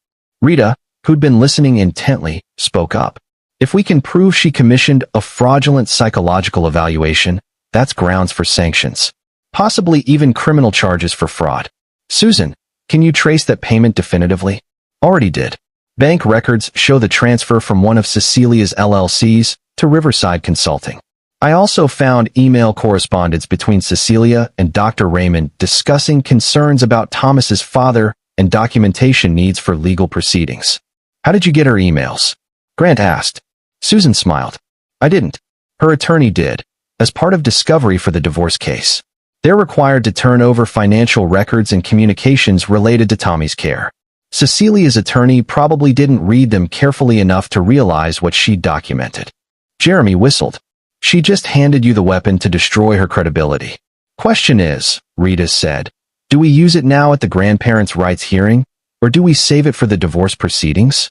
Rita, who'd been listening intently, spoke up. If we can prove she commissioned a fraudulent psychological evaluation, that's grounds for sanctions. Possibly even criminal charges for fraud. Susan, can you trace that payment definitively? Already did. Bank records show the transfer from one of Cecilia's LLCs to Riverside Consulting. I also found email correspondence between Cecilia and Dr. Raymond discussing concerns about Thomas's father and documentation needs for legal proceedings. How did you get her emails? Grant asked. Susan smiled. I didn't. Her attorney did, as part of discovery for the divorce case. They're required to turn over financial records and communications related to Tommy's care. Cecilia's attorney probably didn't read them carefully enough to realize what she documented. Jeremy whistled. She just handed you the weapon to destroy her credibility. Question is, Rita said, do we use it now at the grandparents' rights hearing, or do we save it for the divorce proceedings?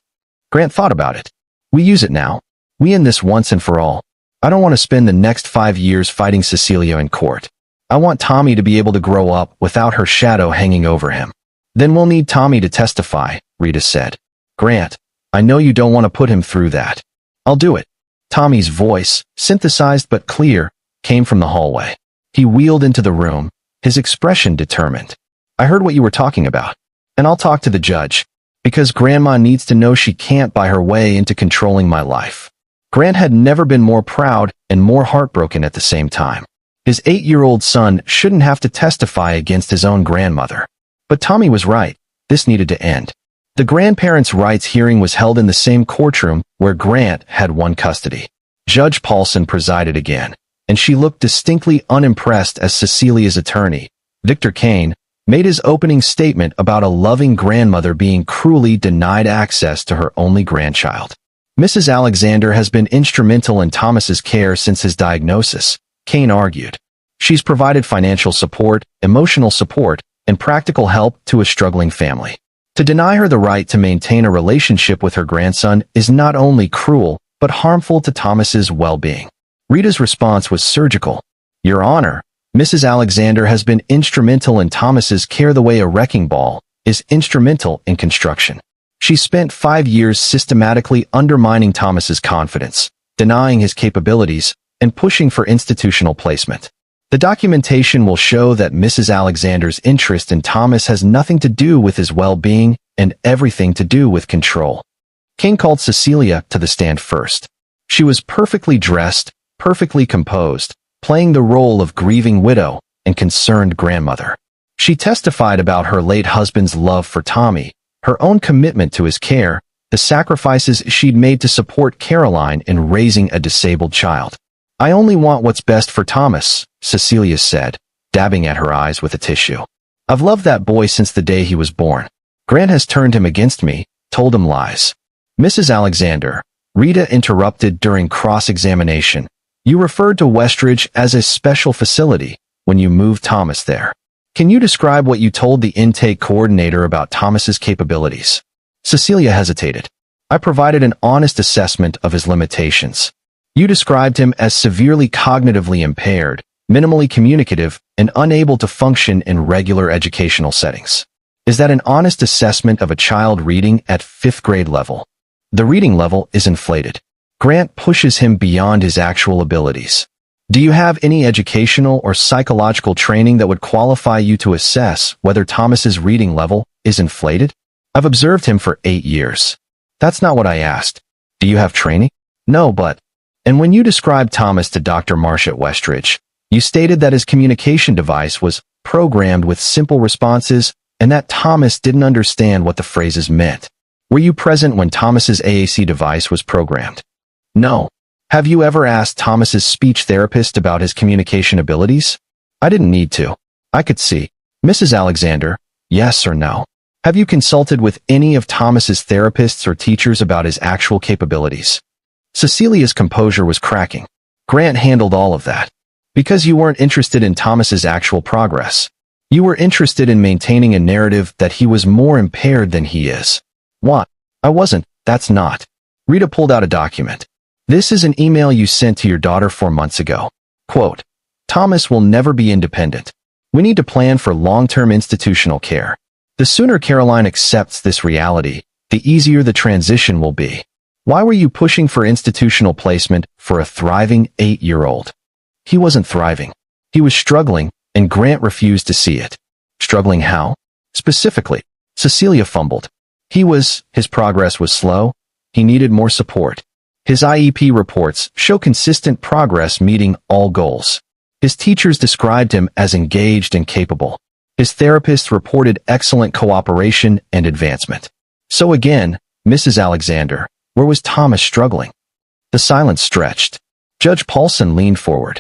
Grant thought about it. We use it now. We end this once and for all. I don't want to spend the next 5 years fighting Cecilia in court. I want Tommy to be able to grow up without her shadow hanging over him. Then we'll need Tommy to testify, Rita said. Grant, I know you don't want to put him through that. I'll do it. Tommy's voice, synthesized but clear, came from the hallway. He wheeled into the room, his expression determined. I heard what you were talking about, and I'll talk to the judge, because Grandma needs to know she can't buy her way into controlling my life. Grant had never been more proud and more heartbroken at the same time. His 8-year-old son shouldn't have to testify against his own grandmother. But Tommy was right. This needed to end. The grandparents' rights hearing was held in the same courtroom where Grant had won custody. Judge Paulson presided again, and she looked distinctly unimpressed as Cecilia's attorney, Victor Kane, made his opening statement about a loving grandmother being cruelly denied access to her only grandchild. Mrs. Alexander has been instrumental in Thomas's care since his diagnosis, Kane argued. She's provided financial support, emotional support, and practical help to a struggling family. To deny her the right to maintain a relationship with her grandson is not only cruel, but harmful to Thomas's well-being. Rita's response was surgical. Your Honor, Mrs. Alexander has been instrumental in Thomas's care the way a wrecking ball is instrumental in construction. She spent 5 years systematically undermining Thomas's confidence, denying his capabilities, and pushing for institutional placement. The documentation will show that Mrs. Alexander's interest in Thomas has nothing to do with his well-being and everything to do with control. Kane called Cecilia to the stand first. She was perfectly dressed, perfectly composed, playing the role of grieving widow and concerned grandmother. She testified about her late husband's love for Tommy, her own commitment to his care, the sacrifices she'd made to support Caroline in raising a disabled child. I only want what's best for Thomas, Cecilia said, dabbing at her eyes with a tissue. I've loved that boy since the day he was born. Grant has turned him against me, told him lies. Mrs. Alexander, Rita interrupted during cross-examination. You referred to Westridge as a special facility when you moved Thomas there. Can you describe what you told the intake coordinator about Thomas's capabilities? Cecilia hesitated. I provided an honest assessment of his limitations. You described him as severely cognitively impaired, minimally communicative, and unable to function in regular educational settings. Is that an honest assessment of a child reading at 5th grade level? The reading level is inflated. Grant pushes him beyond his actual abilities. Do you have any educational or psychological training that would qualify you to assess whether Thomas's reading level is inflated? I've observed him for 8 years. That's not what I asked. Do you have training? No, but... And when you described Thomas to Dr. Marsh at Westridge, you stated that his communication device was programmed with simple responses and that Thomas didn't understand what the phrases meant. Were you present when Thomas's AAC device was programmed? No. Have you ever asked Thomas's speech therapist about his communication abilities? I didn't need to. I could see. Mrs. Alexander, yes or no? Have you consulted with any of Thomas's therapists or teachers about his actual capabilities? Cecilia's composure was cracking. Grant handled all of that. Because you weren't interested in Thomas's actual progress. You were interested in maintaining a narrative that he was more impaired than he is. What? I wasn't. That's not. Rita pulled out a document. This is an email you sent to your daughter 4 months ago. Quote, Thomas will never be independent. We need to plan for long-term institutional care. The sooner Caroline accepts this reality, the easier the transition will be. Why were you pushing for institutional placement for a thriving 8-year-old? He wasn't thriving. He was struggling, and Grant refused to see it. Struggling how? Specifically, Cecilia fumbled. His progress was slow. He needed more support. His IEP reports show consistent progress meeting all goals. His teachers described him as engaged and capable. His therapists reported excellent cooperation and advancement. So again, Mrs. Alexander, where was Thomas struggling? The silence stretched. Judge Paulson leaned forward.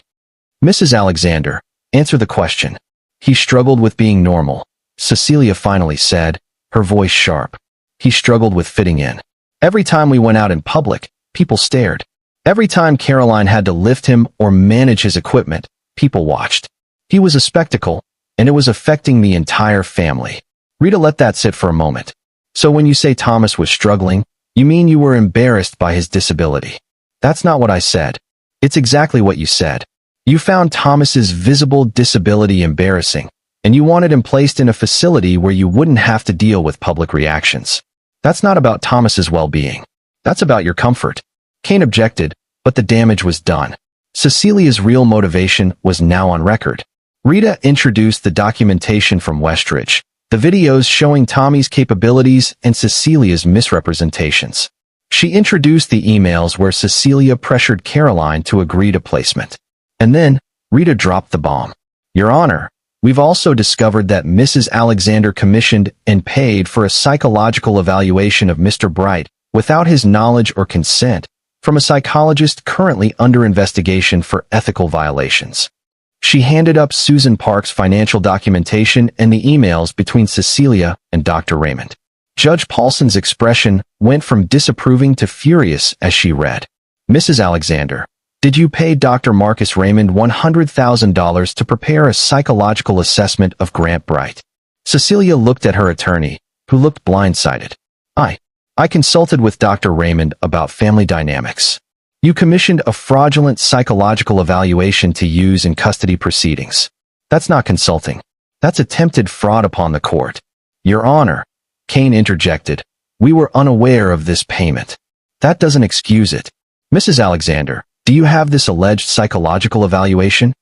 Mrs. Alexander, answer the question. He struggled with being normal, Cecilia finally said, her voice sharp. He struggled with fitting in. Every time we went out in public, people stared. Every time Caroline had to lift him or manage his equipment, people watched. He was a spectacle, and it was affecting the entire family. Rita let that sit for a moment. So when you say Thomas was struggling, you mean you were embarrassed by his disability? That's not what I said. It's exactly what you said. You found Thomas's visible disability embarrassing, and you wanted him placed in a facility where you wouldn't have to deal with public reactions. That's not about Thomas's well-being. That's about your comfort. Kane objected, but the damage was done. Cecilia's real motivation was now on record. Rita introduced the documentation from Westridge, the videos showing Tommy's capabilities and Cecilia's misrepresentations. She introduced the emails where Cecilia pressured Caroline to agree to placement. And then, Rita dropped the bomb. Your Honor, we've also discovered that Mrs. Alexander commissioned and paid for a psychological evaluation of Mr. Bright without his knowledge or consent from a psychologist currently under investigation for ethical violations. She handed up Susan Park's financial documentation and the emails between Cecilia and Dr. Raymond. Judge Paulson's expression went from disapproving to furious as she read. Mrs. Alexander, did you pay Dr. Marcus Raymond $100,000 to prepare a psychological assessment of Grant Bright? Cecilia looked at her attorney, who looked blindsided. I consulted with Dr. Raymond about family dynamics. You commissioned a fraudulent psychological evaluation to use in custody proceedings. That's not consulting. That's attempted fraud upon the court. Your Honor, Kane interjected, we were unaware of this payment. That doesn't excuse it. Mrs. Alexander, do you have this alleged psychological evaluation?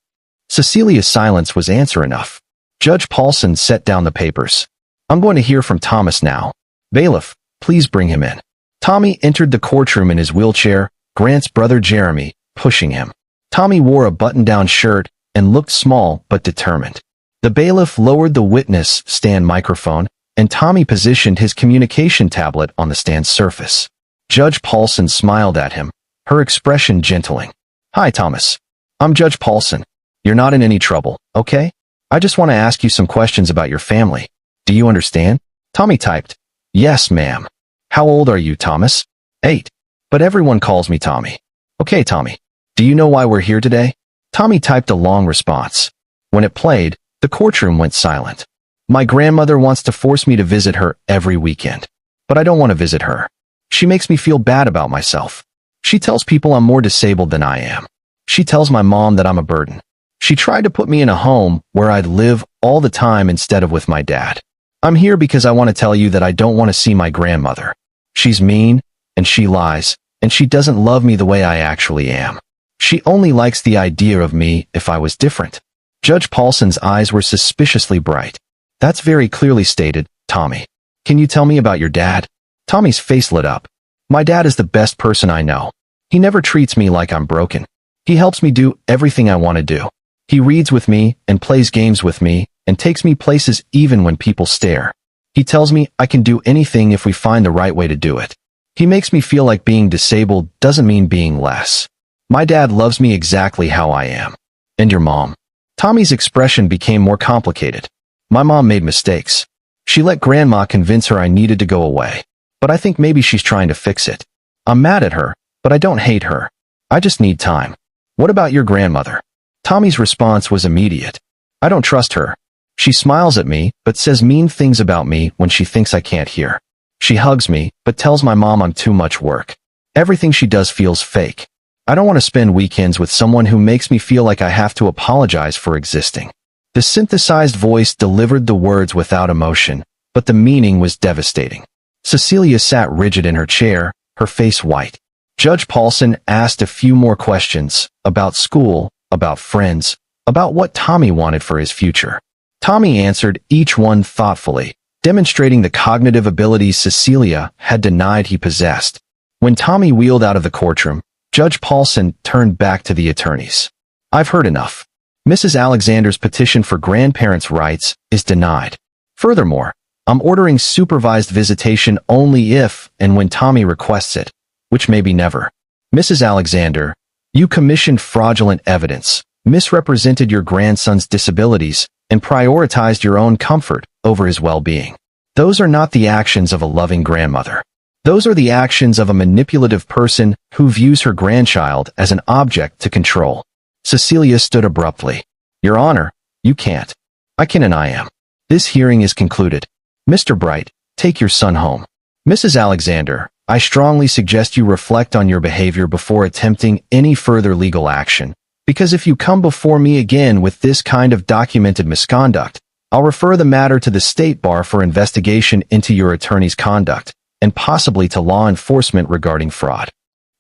Cecilia's silence was answer enough. Judge Paulson set down the papers. I'm going to hear from Thomas now. Bailiff, please bring him in. Tommy entered the courtroom in his wheelchair, Grant's brother Jeremy, pushing him. Tommy wore a button-down shirt and looked small but determined. The bailiff lowered the witness stand microphone, and Tommy positioned his communication tablet on the stand's surface. Judge Paulson smiled at him, her expression gentling. Hi, Thomas. I'm Judge Paulson. You're not in any trouble, okay? I just want to ask you some questions about your family. Do you understand? Tommy typed. Yes, ma'am. How old are you, Thomas? 8. But everyone calls me Tommy. Okay, Tommy. Do you know why we're here today? Tommy typed a long response. When it played, the courtroom went silent. My grandmother wants to force me to visit her every weekend. But I don't want to visit her. She makes me feel bad about myself. She tells people I'm more disabled than I am. She tells my mom that I'm a burden. She tried to put me in a home where I'd live all the time instead of with my dad. I'm here because I want to tell you that I don't want to see my grandmother. She's mean, and she lies, and she doesn't love me the way I actually am. She only likes the idea of me if I was different. Judge Paulson's eyes were suspiciously bright. That's very clearly stated, Tommy. Can you tell me about your dad? Tommy's face lit up. My dad is the best person I know. He never treats me like I'm broken. He helps me do everything I want to do. He reads with me and plays games with me and takes me places even when people stare. He tells me I can do anything if we find the right way to do it. He makes me feel like being disabled doesn't mean being less. My dad loves me exactly how I am. And your mom? Tommy's expression became more complicated. My mom made mistakes. She let Grandma convince her I needed to go away. But I think maybe she's trying to fix it. I'm mad at her, but I don't hate her. I just need time. What about your grandmother? Tommy's response was immediate. I don't trust her. She smiles at me, but says mean things about me when she thinks I can't hear. She hugs me, but tells my mom I'm too much work. Everything she does feels fake. I don't want to spend weekends with someone who makes me feel like I have to apologize for existing. The synthesized voice delivered the words without emotion, but the meaning was devastating. Cecilia sat rigid in her chair, her face white. Judge Paulson asked a few more questions about school, about friends, about what Tommy wanted for his future. Tommy answered each one thoughtfully, demonstrating the cognitive abilities Cecilia had denied he possessed. When Tommy wheeled out of the courtroom, Judge Paulson turned back to the attorneys. I've heard enough. Mrs. Alexander's petition for grandparents' rights is denied. Furthermore, I'm ordering supervised visitation only if and when Tommy requests it, which may be never. Mrs. Alexander, you commissioned fraudulent evidence, misrepresented your grandson's disabilities, and prioritized your own comfort over his well-being. Those are not the actions of a loving grandmother. Those are the actions of a manipulative person who views her grandchild as an object to control. Cecilia stood abruptly. Your Honor, you can't. I can and I am. This hearing is concluded. Mr. Bright, take your son home. Mrs. Alexander, I strongly suggest you reflect on your behavior before attempting any further legal action, because if you come before me again with this kind of documented misconduct, I'll refer the matter to the State Bar for investigation into your attorney's conduct, and possibly to law enforcement regarding fraud.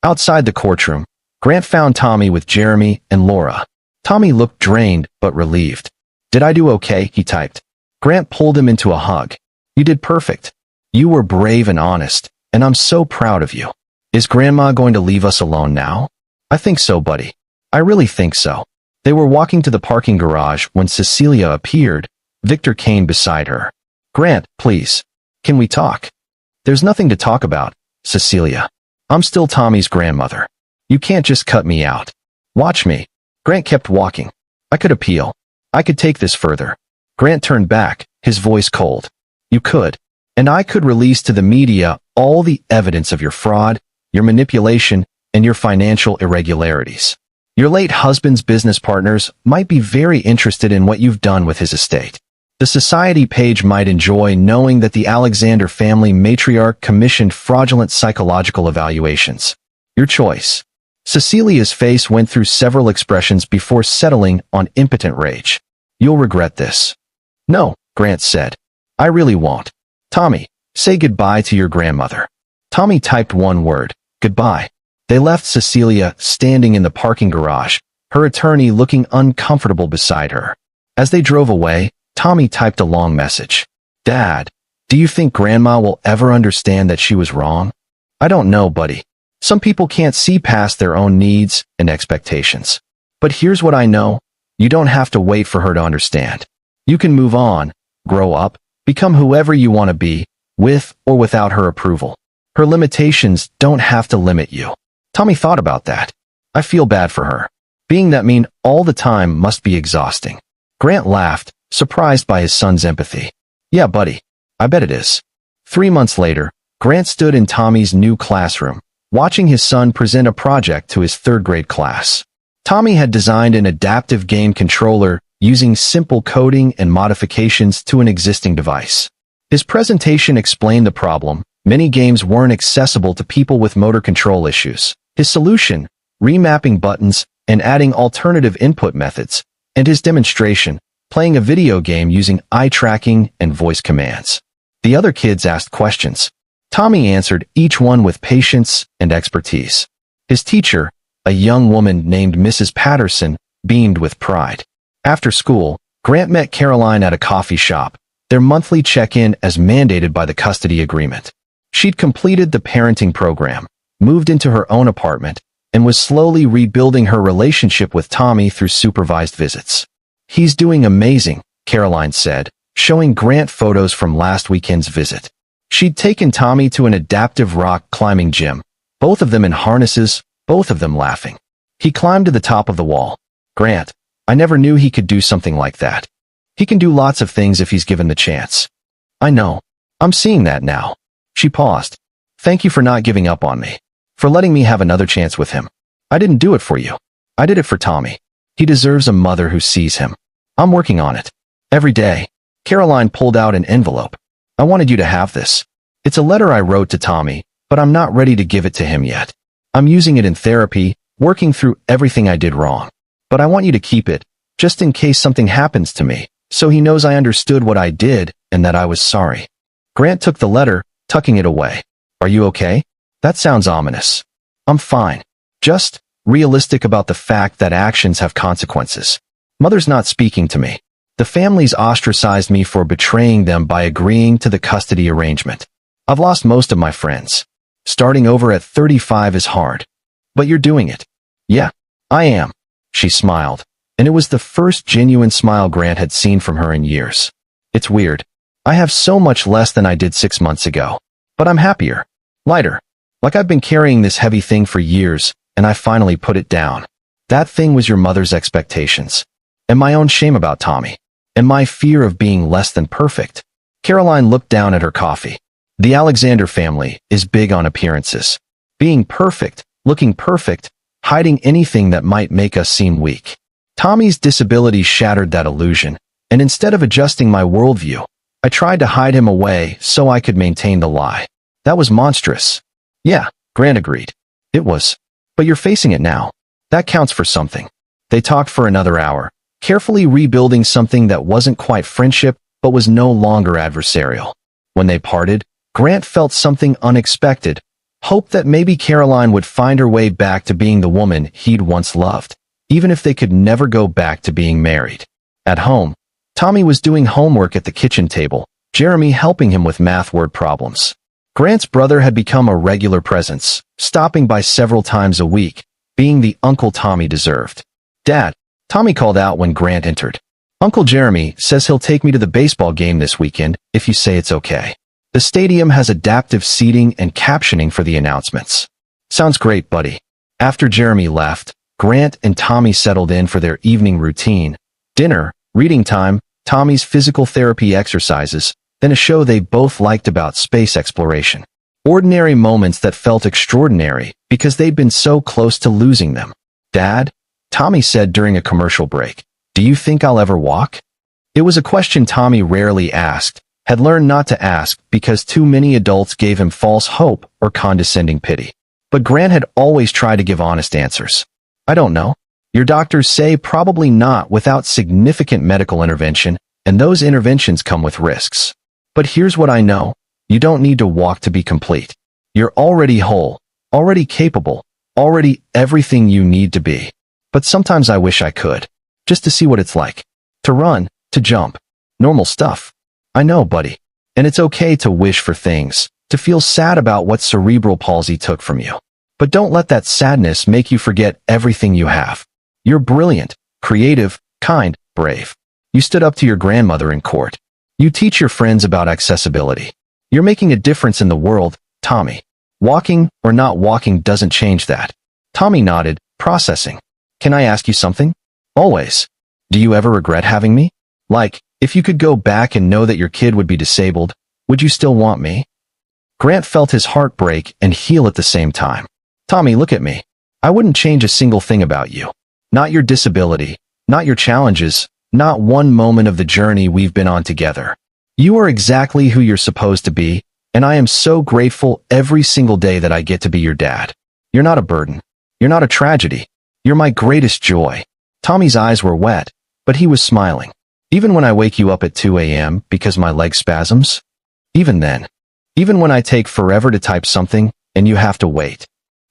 Outside the courtroom, Grant found Tommy with Jeremy and Laura. Tommy looked drained but relieved. Did I do okay? He typed. Grant pulled him into a hug. You did perfect. You were brave and honest, and I'm so proud of you. Is Grandma going to leave us alone now? I think so, buddy. I really think so. They were walking to the parking garage when Cecilia appeared, Victor Kane beside her. Grant, please. Can we talk? There's nothing to talk about, Cecilia. I'm still Tommy's grandmother. You can't just cut me out. Watch me. Grant kept walking. I could appeal. I could take this further. Grant turned back, his voice cold. You could. And I could release to the media all the evidence of your fraud, your manipulation, and your financial irregularities. Your late husband's business partners might be very interested in what you've done with his estate. The society page might enjoy knowing that the Alexander family matriarch commissioned fraudulent psychological evaluations. Your choice. Cecilia's face went through several expressions before settling on impotent rage. You'll regret this. No, Grant said. I really won't. Tommy, say goodbye to your grandmother. Tommy typed one word, goodbye. They left Cecilia standing in the parking garage, her attorney looking uncomfortable beside her. As they drove away, Tommy typed a long message. Dad, do you think Grandma will ever understand that she was wrong? I don't know, buddy. Some people can't see past their own needs and expectations. But here's what I know. You don't have to wait for her to understand. You can move on, grow up, become whoever you want to be, with or without her approval. Her limitations don't have to limit you. Tommy thought about that. I feel bad for her. Being that mean all the time must be exhausting. Grant laughed, surprised by his son's empathy. Yeah, buddy. I bet it is. 3 months later, Grant stood in Tommy's new classroom, watching his son present a project to his third-grade class. Tommy had designed an adaptive game controller using simple coding and modifications to an existing device. His presentation explained the problem. Many games weren't accessible to people with motor control issues. His solution, remapping buttons and adding alternative input methods, and his demonstration, playing a video game using eye tracking and voice commands. The other kids asked questions. Tommy answered each one with patience and expertise. His teacher, a young woman named Mrs. Patterson, beamed with pride. After school, Grant met Caroline at a coffee shop, their monthly check-in as mandated by the custody agreement. She'd completed the parenting program, moved into her own apartment, and was slowly rebuilding her relationship with Tommy through supervised visits. He's doing amazing, Caroline said, showing Grant photos from last weekend's visit. She'd taken Tommy to an adaptive rock climbing gym, both of them in harnesses, both of them laughing. He climbed to the top of the wall. Grant, I never knew he could do something like that. He can do lots of things if he's given the chance. I know. I'm seeing that now. She paused. Thank you for not giving up on me. For letting me have another chance with him. I didn't do it for you. I did it for Tommy. He deserves a mother who sees him. I'm working on it. Every day. Caroline pulled out an envelope. I wanted you to have this. It's a letter I wrote to Tommy, but I'm not ready to give it to him yet. I'm using it in therapy, working through everything I did wrong. But I want you to keep it, just in case something happens to me, so he knows I understood what I did and that I was sorry." Grant took the letter, tucking it away. "Are you okay?" "That sounds ominous." "I'm fine. Just realistic about the fact that actions have consequences. Mother's not speaking to me. The family's ostracized me for betraying them by agreeing to the custody arrangement. I've lost most of my friends. Starting over at 35 is hard. But you're doing it." "Yeah, I am." She smiled, and it was the first genuine smile Grant had seen from her in years. "It's weird. I have so much less than I did 6 months ago. But I'm happier. Lighter. Like I've been carrying this heavy thing for years, and I finally put it down. That thing was your mother's expectations. And my own shame about Tommy. And my fear of being less than perfect." Caroline looked down at her coffee. "The Alexander family is big on appearances. Being perfect, looking perfect, hiding anything that might make us seem weak. Tommy's disability shattered that illusion, and instead of adjusting my worldview, I tried to hide him away so I could maintain the lie. That was monstrous." "Yeah," Grant agreed. "It was. But you're facing it now. That counts for something." They talked for another hour, carefully rebuilding something that wasn't quite friendship but was no longer adversarial. When they parted, Grant felt something unexpected, hope that maybe Caroline would find her way back to being the woman he'd once loved, even if they could never go back to being married. At home, Tommy was doing homework at the kitchen table, Jeremy helping him with math word problems. Grant's brother had become a regular presence, stopping by several times a week, being the uncle Tommy deserved. "Dad," Tommy called out when Grant entered. "Uncle Jeremy says he'll take me to the baseball game this weekend if you say it's okay. The stadium has adaptive seating and captioning for the announcements." "Sounds great, buddy." After Jeremy left, Grant and Tommy settled in for their evening routine. Dinner, reading time, Tommy's physical therapy exercises, then a show they both liked about space exploration. Ordinary moments that felt extraordinary because they'd been so close to losing them. "Dad," Tommy said during a commercial break, "do you think I'll ever walk?" It was a question Tommy rarely asked, had learned not to ask because too many adults gave him false hope or condescending pity. But Grant had always tried to give honest answers. "I don't know. Your doctors say probably not without significant medical intervention, and those interventions come with risks. But here's what I know. You don't need to walk to be complete. You're already whole, already capable, already everything you need to be. But sometimes I wish I could, just to see what it's like. To run, to jump. Normal stuff. I know, buddy. And it's okay to wish for things, to feel sad about what cerebral palsy took from you. But don't let that sadness make you forget everything you have. You're brilliant, creative, kind, brave. You stood up to your grandmother in court. You teach your friends about accessibility. You're making a difference in the world, Tommy. Walking or not walking doesn't change that." Tommy nodded, processing. "Can I ask you something?" "Always. Do you ever regret having me? Like, if you could go back and know that your kid would be disabled, would you still want me?" Grant felt his heart break and heal at the same time. "Tommy, look at me. I wouldn't change a single thing about you. Not your disability, not your challenges, not one moment of the journey we've been on together. You are exactly who you're supposed to be, and I am so grateful every single day that I get to be your dad. You're not a burden. You're not a tragedy. You're my greatest joy." Tommy's eyes were wet, but he was smiling. "Even when I wake you up at 2 a.m. because my leg spasms? Even then. Even when I take forever to type something, and you have to wait.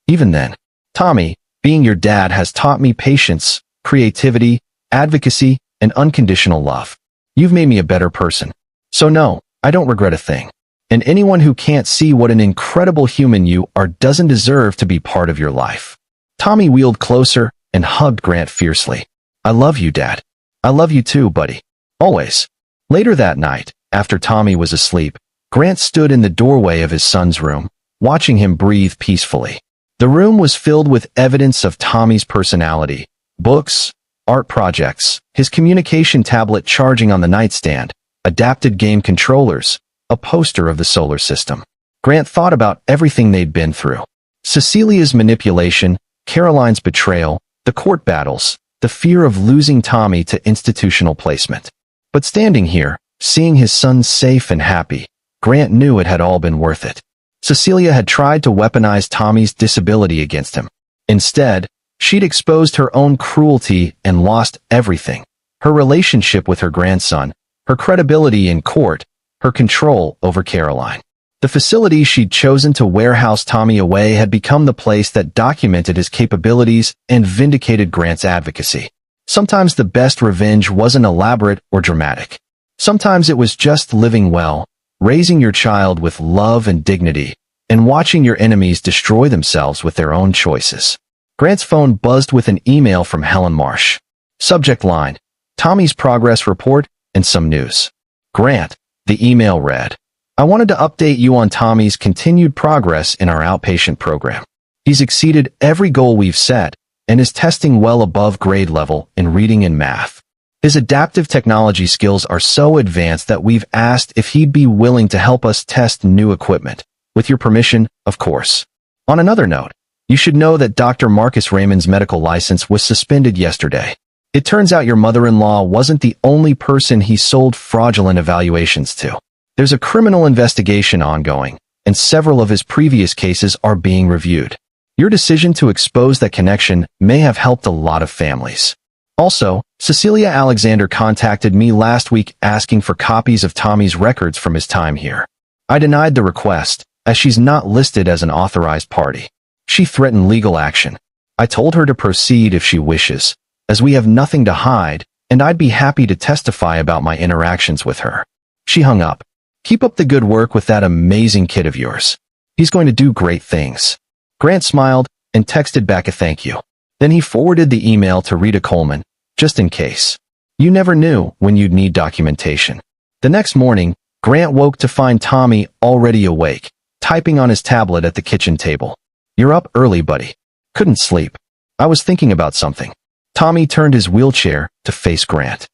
Even then. Tommy, being your dad has taught me patience, creativity, advocacy, and unconditional love. You've made me a better person. So no, I don't regret a thing. And anyone who can't see what an incredible human you are doesn't deserve to be part of your life." Tommy wheeled closer and hugged Grant fiercely. "I love you, Dad. I love you too, buddy. Always." Later that night, after Tommy was asleep, Grant stood in the doorway of his son's room, watching him breathe peacefully. The room was filled with evidence of Tommy's personality: books, art projects, his communication tablet charging on the nightstand, adapted game controllers, a poster of the solar system. Grant thought about everything they'd been through. Cecilia's manipulation, Caroline's betrayal, the court battles, the fear of losing Tommy to institutional placement. But standing here, seeing his son safe and happy, Grant knew it had all been worth it. Cecilia had tried to weaponize Tommy's disability against him. Instead, she'd exposed her own cruelty and lost everything: her relationship with her grandson, her credibility in court, her control over Caroline. The facility she'd chosen to warehouse Tommy away had become the place that documented his capabilities and vindicated Grant's advocacy. Sometimes the best revenge wasn't elaborate or dramatic. Sometimes it was just living well, raising your child with love and dignity, and watching your enemies destroy themselves with their own choices. Grant's phone buzzed with an email from Helen Marsh. Subject line: Tommy's progress report and some news. Grant, the email read, I wanted to update you on Tommy's continued progress in our outpatient program. He's exceeded every goal we've set and is testing well above grade level in reading and math. His adaptive technology skills are so advanced that we've asked if he'd be willing to help us test new equipment. With your permission, of course. On another note, you should know that Dr. Marcus Raymond's medical license was suspended yesterday. It turns out your mother-in-law wasn't the only person he sold fraudulent evaluations to. There's a criminal investigation ongoing, and several of his previous cases are being reviewed. Your decision to expose that connection may have helped a lot of families. Also, Cecilia Alexander contacted me last week asking for copies of Tommy's records from his time here. I denied the request, as she's not listed as an authorized party. She threatened legal action. I told her to proceed if she wishes, as we have nothing to hide, and I'd be happy to testify about my interactions with her. She hung up. Keep up the good work with that amazing kid of yours. He's going to do great things. Grant smiled and texted back a thank you. Then he forwarded the email to Rita Coleman, just in case. You never knew when you'd need documentation. The next morning, Grant woke to find Tommy already awake, typing on his tablet at the kitchen table. You're up early, buddy. Couldn't sleep. I was thinking about something. Tommy turned his wheelchair to face Grant.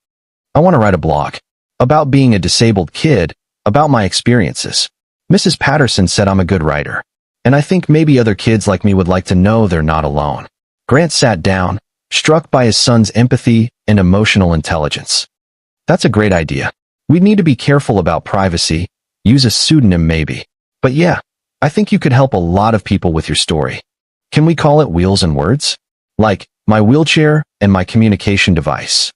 I want to write a blog. About being a disabled kid, about my experiences. Mrs. Patterson said I'm a good writer. And I think maybe other kids like me would like to know they're not alone. Grant sat down, struck by his son's empathy and emotional intelligence. That's a great idea. We'd need to be careful about privacy, use a pseudonym maybe. But yeah, I think you could help a lot of people with your story. Can we call it Wheels and Words? Like, my wheelchair and my communication device.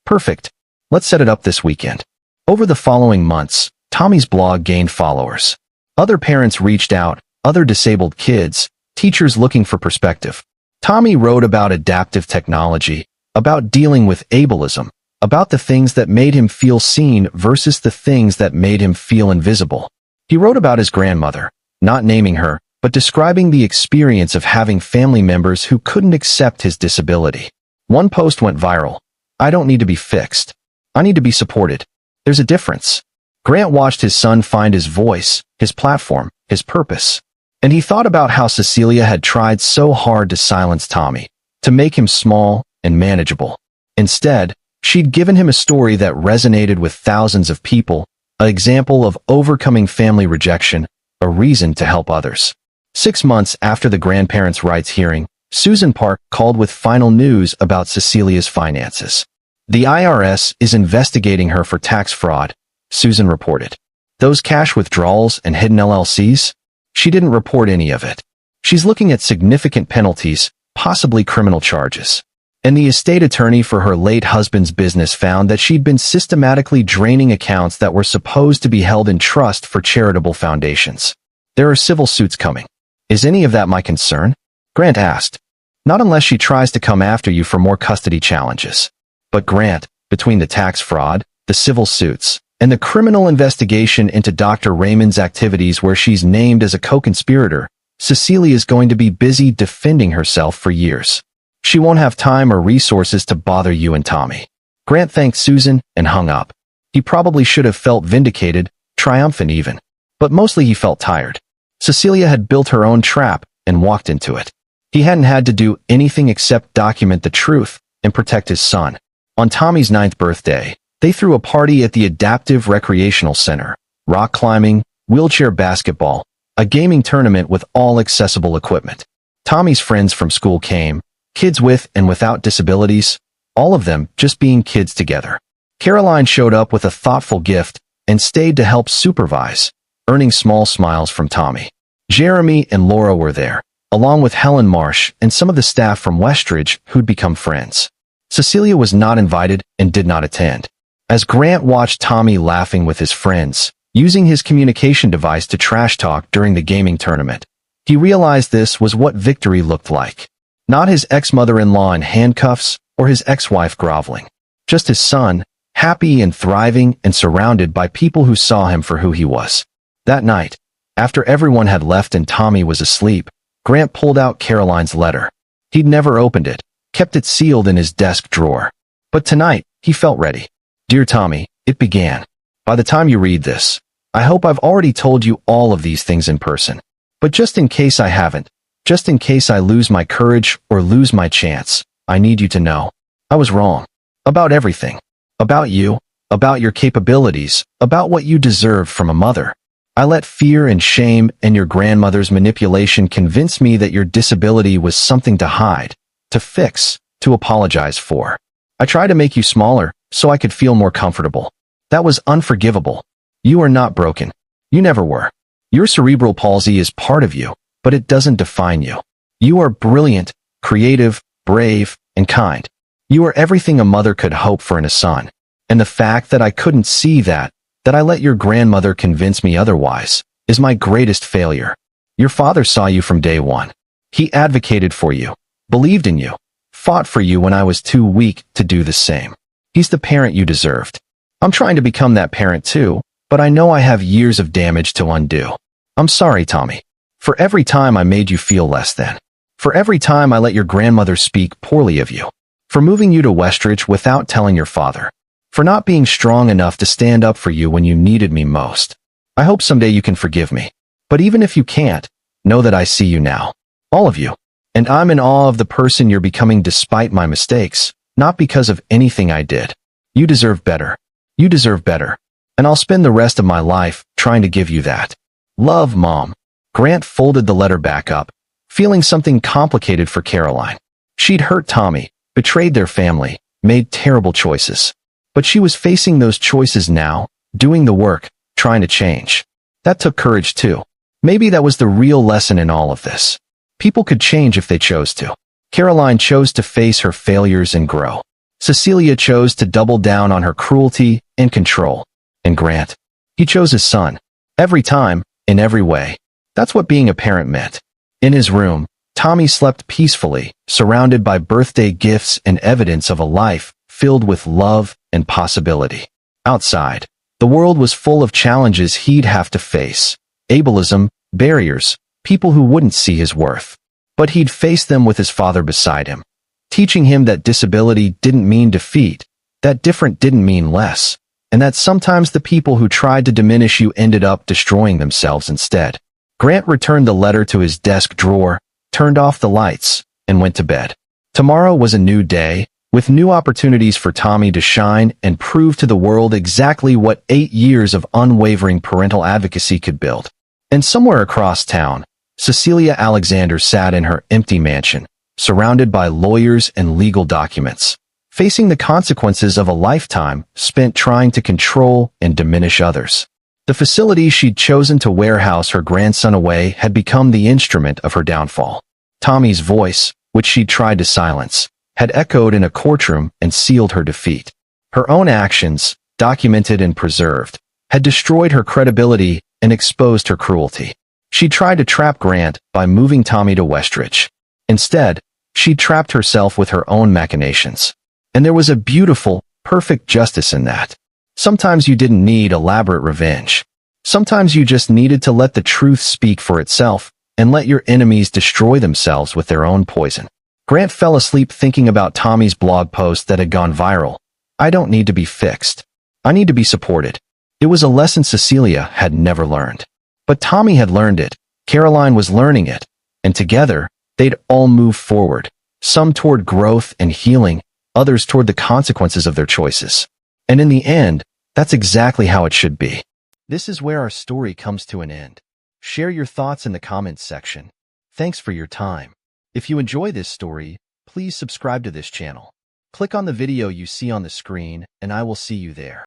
Perfect. Let's set it up this weekend. Over the following months, Tommy's blog gained followers. Other parents reached out, other disabled kids, teachers looking for perspective. Tommy wrote about adaptive technology, about dealing with ableism, about the things that made him feel seen versus the things that made him feel invisible. He wrote about his grandmother, not naming her, but describing the experience of having family members who couldn't accept his disability. One post went viral. I don't need to be fixed. I need to be supported. There's a difference. Grant watched his son find his voice, his platform, his purpose. And he thought about how Cecilia had tried so hard to silence Tommy, to make him small and manageable. Instead, she'd given him a story that resonated with thousands of people, an example of overcoming family rejection, a reason to help others. 6 months after the grandparents' rights hearing, Susan Park called with final news about Cecilia's finances. The IRS is investigating her for tax fraud, Susan reported. Those cash withdrawals and hidden LLCs? She didn't report any of it. She's looking at significant penalties, possibly criminal charges. And the estate attorney for her late husband's business found that she'd been systematically draining accounts that were supposed to be held in trust for charitable foundations. There are civil suits coming. Is any of that my concern? Grant asked. Not unless she tries to come after you for more custody challenges. But Grant, between the tax fraud, the civil suits, and the criminal investigation into Dr. Raymond's activities where she's named as a co-conspirator, Cecilia is going to be busy defending herself for years. She won't have time or resources to bother you and Tommy. Grant thanked Susan and hung up. He probably should have felt vindicated, triumphant even. But mostly he felt tired. Cecilia had built her own trap and walked into it. He hadn't had to do anything except document the truth and protect his son. On Tommy's 9th birthday, they threw a party at the Adaptive Recreational Center, rock climbing, wheelchair basketball, a gaming tournament with all accessible equipment. Tommy's friends from school came, kids with and without disabilities, all of them just being kids together. Caroline showed up with a thoughtful gift and stayed to help supervise, earning small smiles from Tommy. Jeremy and Laura were there, along with Helen Marsh and some of the staff from Westridge who'd become friends. Cecilia was not invited and did not attend. As Grant watched Tommy laughing with his friends, using his communication device to trash talk during the gaming tournament, he realized this was what victory looked like. Not his ex-mother-in-law in handcuffs or his ex-wife groveling. Just his son, happy and thriving and surrounded by people who saw him for who he was. That night, after everyone had left and Tommy was asleep, Grant pulled out Caroline's letter. He'd never opened it, kept it sealed in his desk drawer. But tonight, he felt ready. Dear Tommy, it began. By the time you read this, I hope I've already told you all of these things in person. But just in case I haven't, just in case I lose my courage or lose my chance, I need you to know. I was wrong. About everything. About you, about your capabilities, about what you deserve from a mother. I let fear and shame and your grandmother's manipulation convince me that your disability was something to hide, to fix, to apologize for. I tried to make you smaller so I could feel more comfortable. That was unforgivable. You are not broken. You never were. Your cerebral palsy is part of you, but it doesn't define you. You are brilliant, creative, brave, and kind. You are everything a mother could hope for in a son. And the fact that I couldn't see that I let your grandmother convince me otherwise, is my greatest failure. Your father saw you from day one. He advocated for you, believed in you, fought for you when I was too weak to do the same. He's the parent you deserved. I'm trying to become that parent too, but I know I have years of damage to undo. I'm sorry, Tommy. For every time I made you feel less than. For every time I let your grandmother speak poorly of you. For moving you to Westridge without telling your father. For not being strong enough to stand up for you when you needed me most. I hope someday you can forgive me. But even if you can't, know that I see you now. All of you. And I'm in awe of the person you're becoming despite my mistakes, not because of anything I did. You deserve better. You deserve better. And I'll spend the rest of my life trying to give you that. Love, Mom. Grant folded the letter back up, feeling something complicated for Caroline. She'd hurt Tommy, betrayed their family, made terrible choices. But she was facing those choices now, doing the work, trying to change. That took courage too. Maybe that was the real lesson in all of this. People could change if they chose to. Caroline chose to face her failures and grow. Cecilia chose to double down on her cruelty and control. And Grant, he chose his son. Every time, in every way. That's what being a parent meant. In his room, Tommy slept peacefully, surrounded by birthday gifts and evidence of a life filled with love and possibility. Outside, the world was full of challenges he'd have to face. Ableism, barriers, people who wouldn't see his worth. But he'd face them with his father beside him, teaching him that disability didn't mean defeat, that different didn't mean less, and that sometimes the people who tried to diminish you ended up destroying themselves instead. Grant returned the letter to his desk drawer, turned off the lights, and went to bed. Tomorrow was a new day, with new opportunities for Tommy to shine and prove to the world exactly what 8 years of unwavering parental advocacy could build. And somewhere across town, Cecilia Alexander sat in her empty mansion, surrounded by lawyers and legal documents, facing the consequences of a lifetime spent trying to control and diminish others. The facility she'd chosen to warehouse her grandson away had become the instrument of her downfall. Tommy's voice, which she'd tried to silence, had echoed in a courtroom and sealed her defeat. Her own actions, documented and preserved, had destroyed her credibility and exposed her cruelty. She tried to trap Grant by moving Tommy to Westridge. Instead, she trapped herself with her own machinations. And there was a beautiful, perfect justice in that. Sometimes you didn't need elaborate revenge. Sometimes you just needed to let the truth speak for itself and let your enemies destroy themselves with their own poison. Grant fell asleep thinking about Tommy's blog post that had gone viral. I don't need to be fixed. I need to be supported. It was a lesson Cecilia had never learned. But Tommy had learned it. Caroline was learning it. And together, they'd all move forward. Some toward growth and healing, others toward the consequences of their choices. And in the end, that's exactly how it should be. This is where our story comes to an end. Share your thoughts in the comments section. Thanks for your time. If you enjoy this story, please subscribe to this channel. Click on the video you see on the screen, and I will see you there.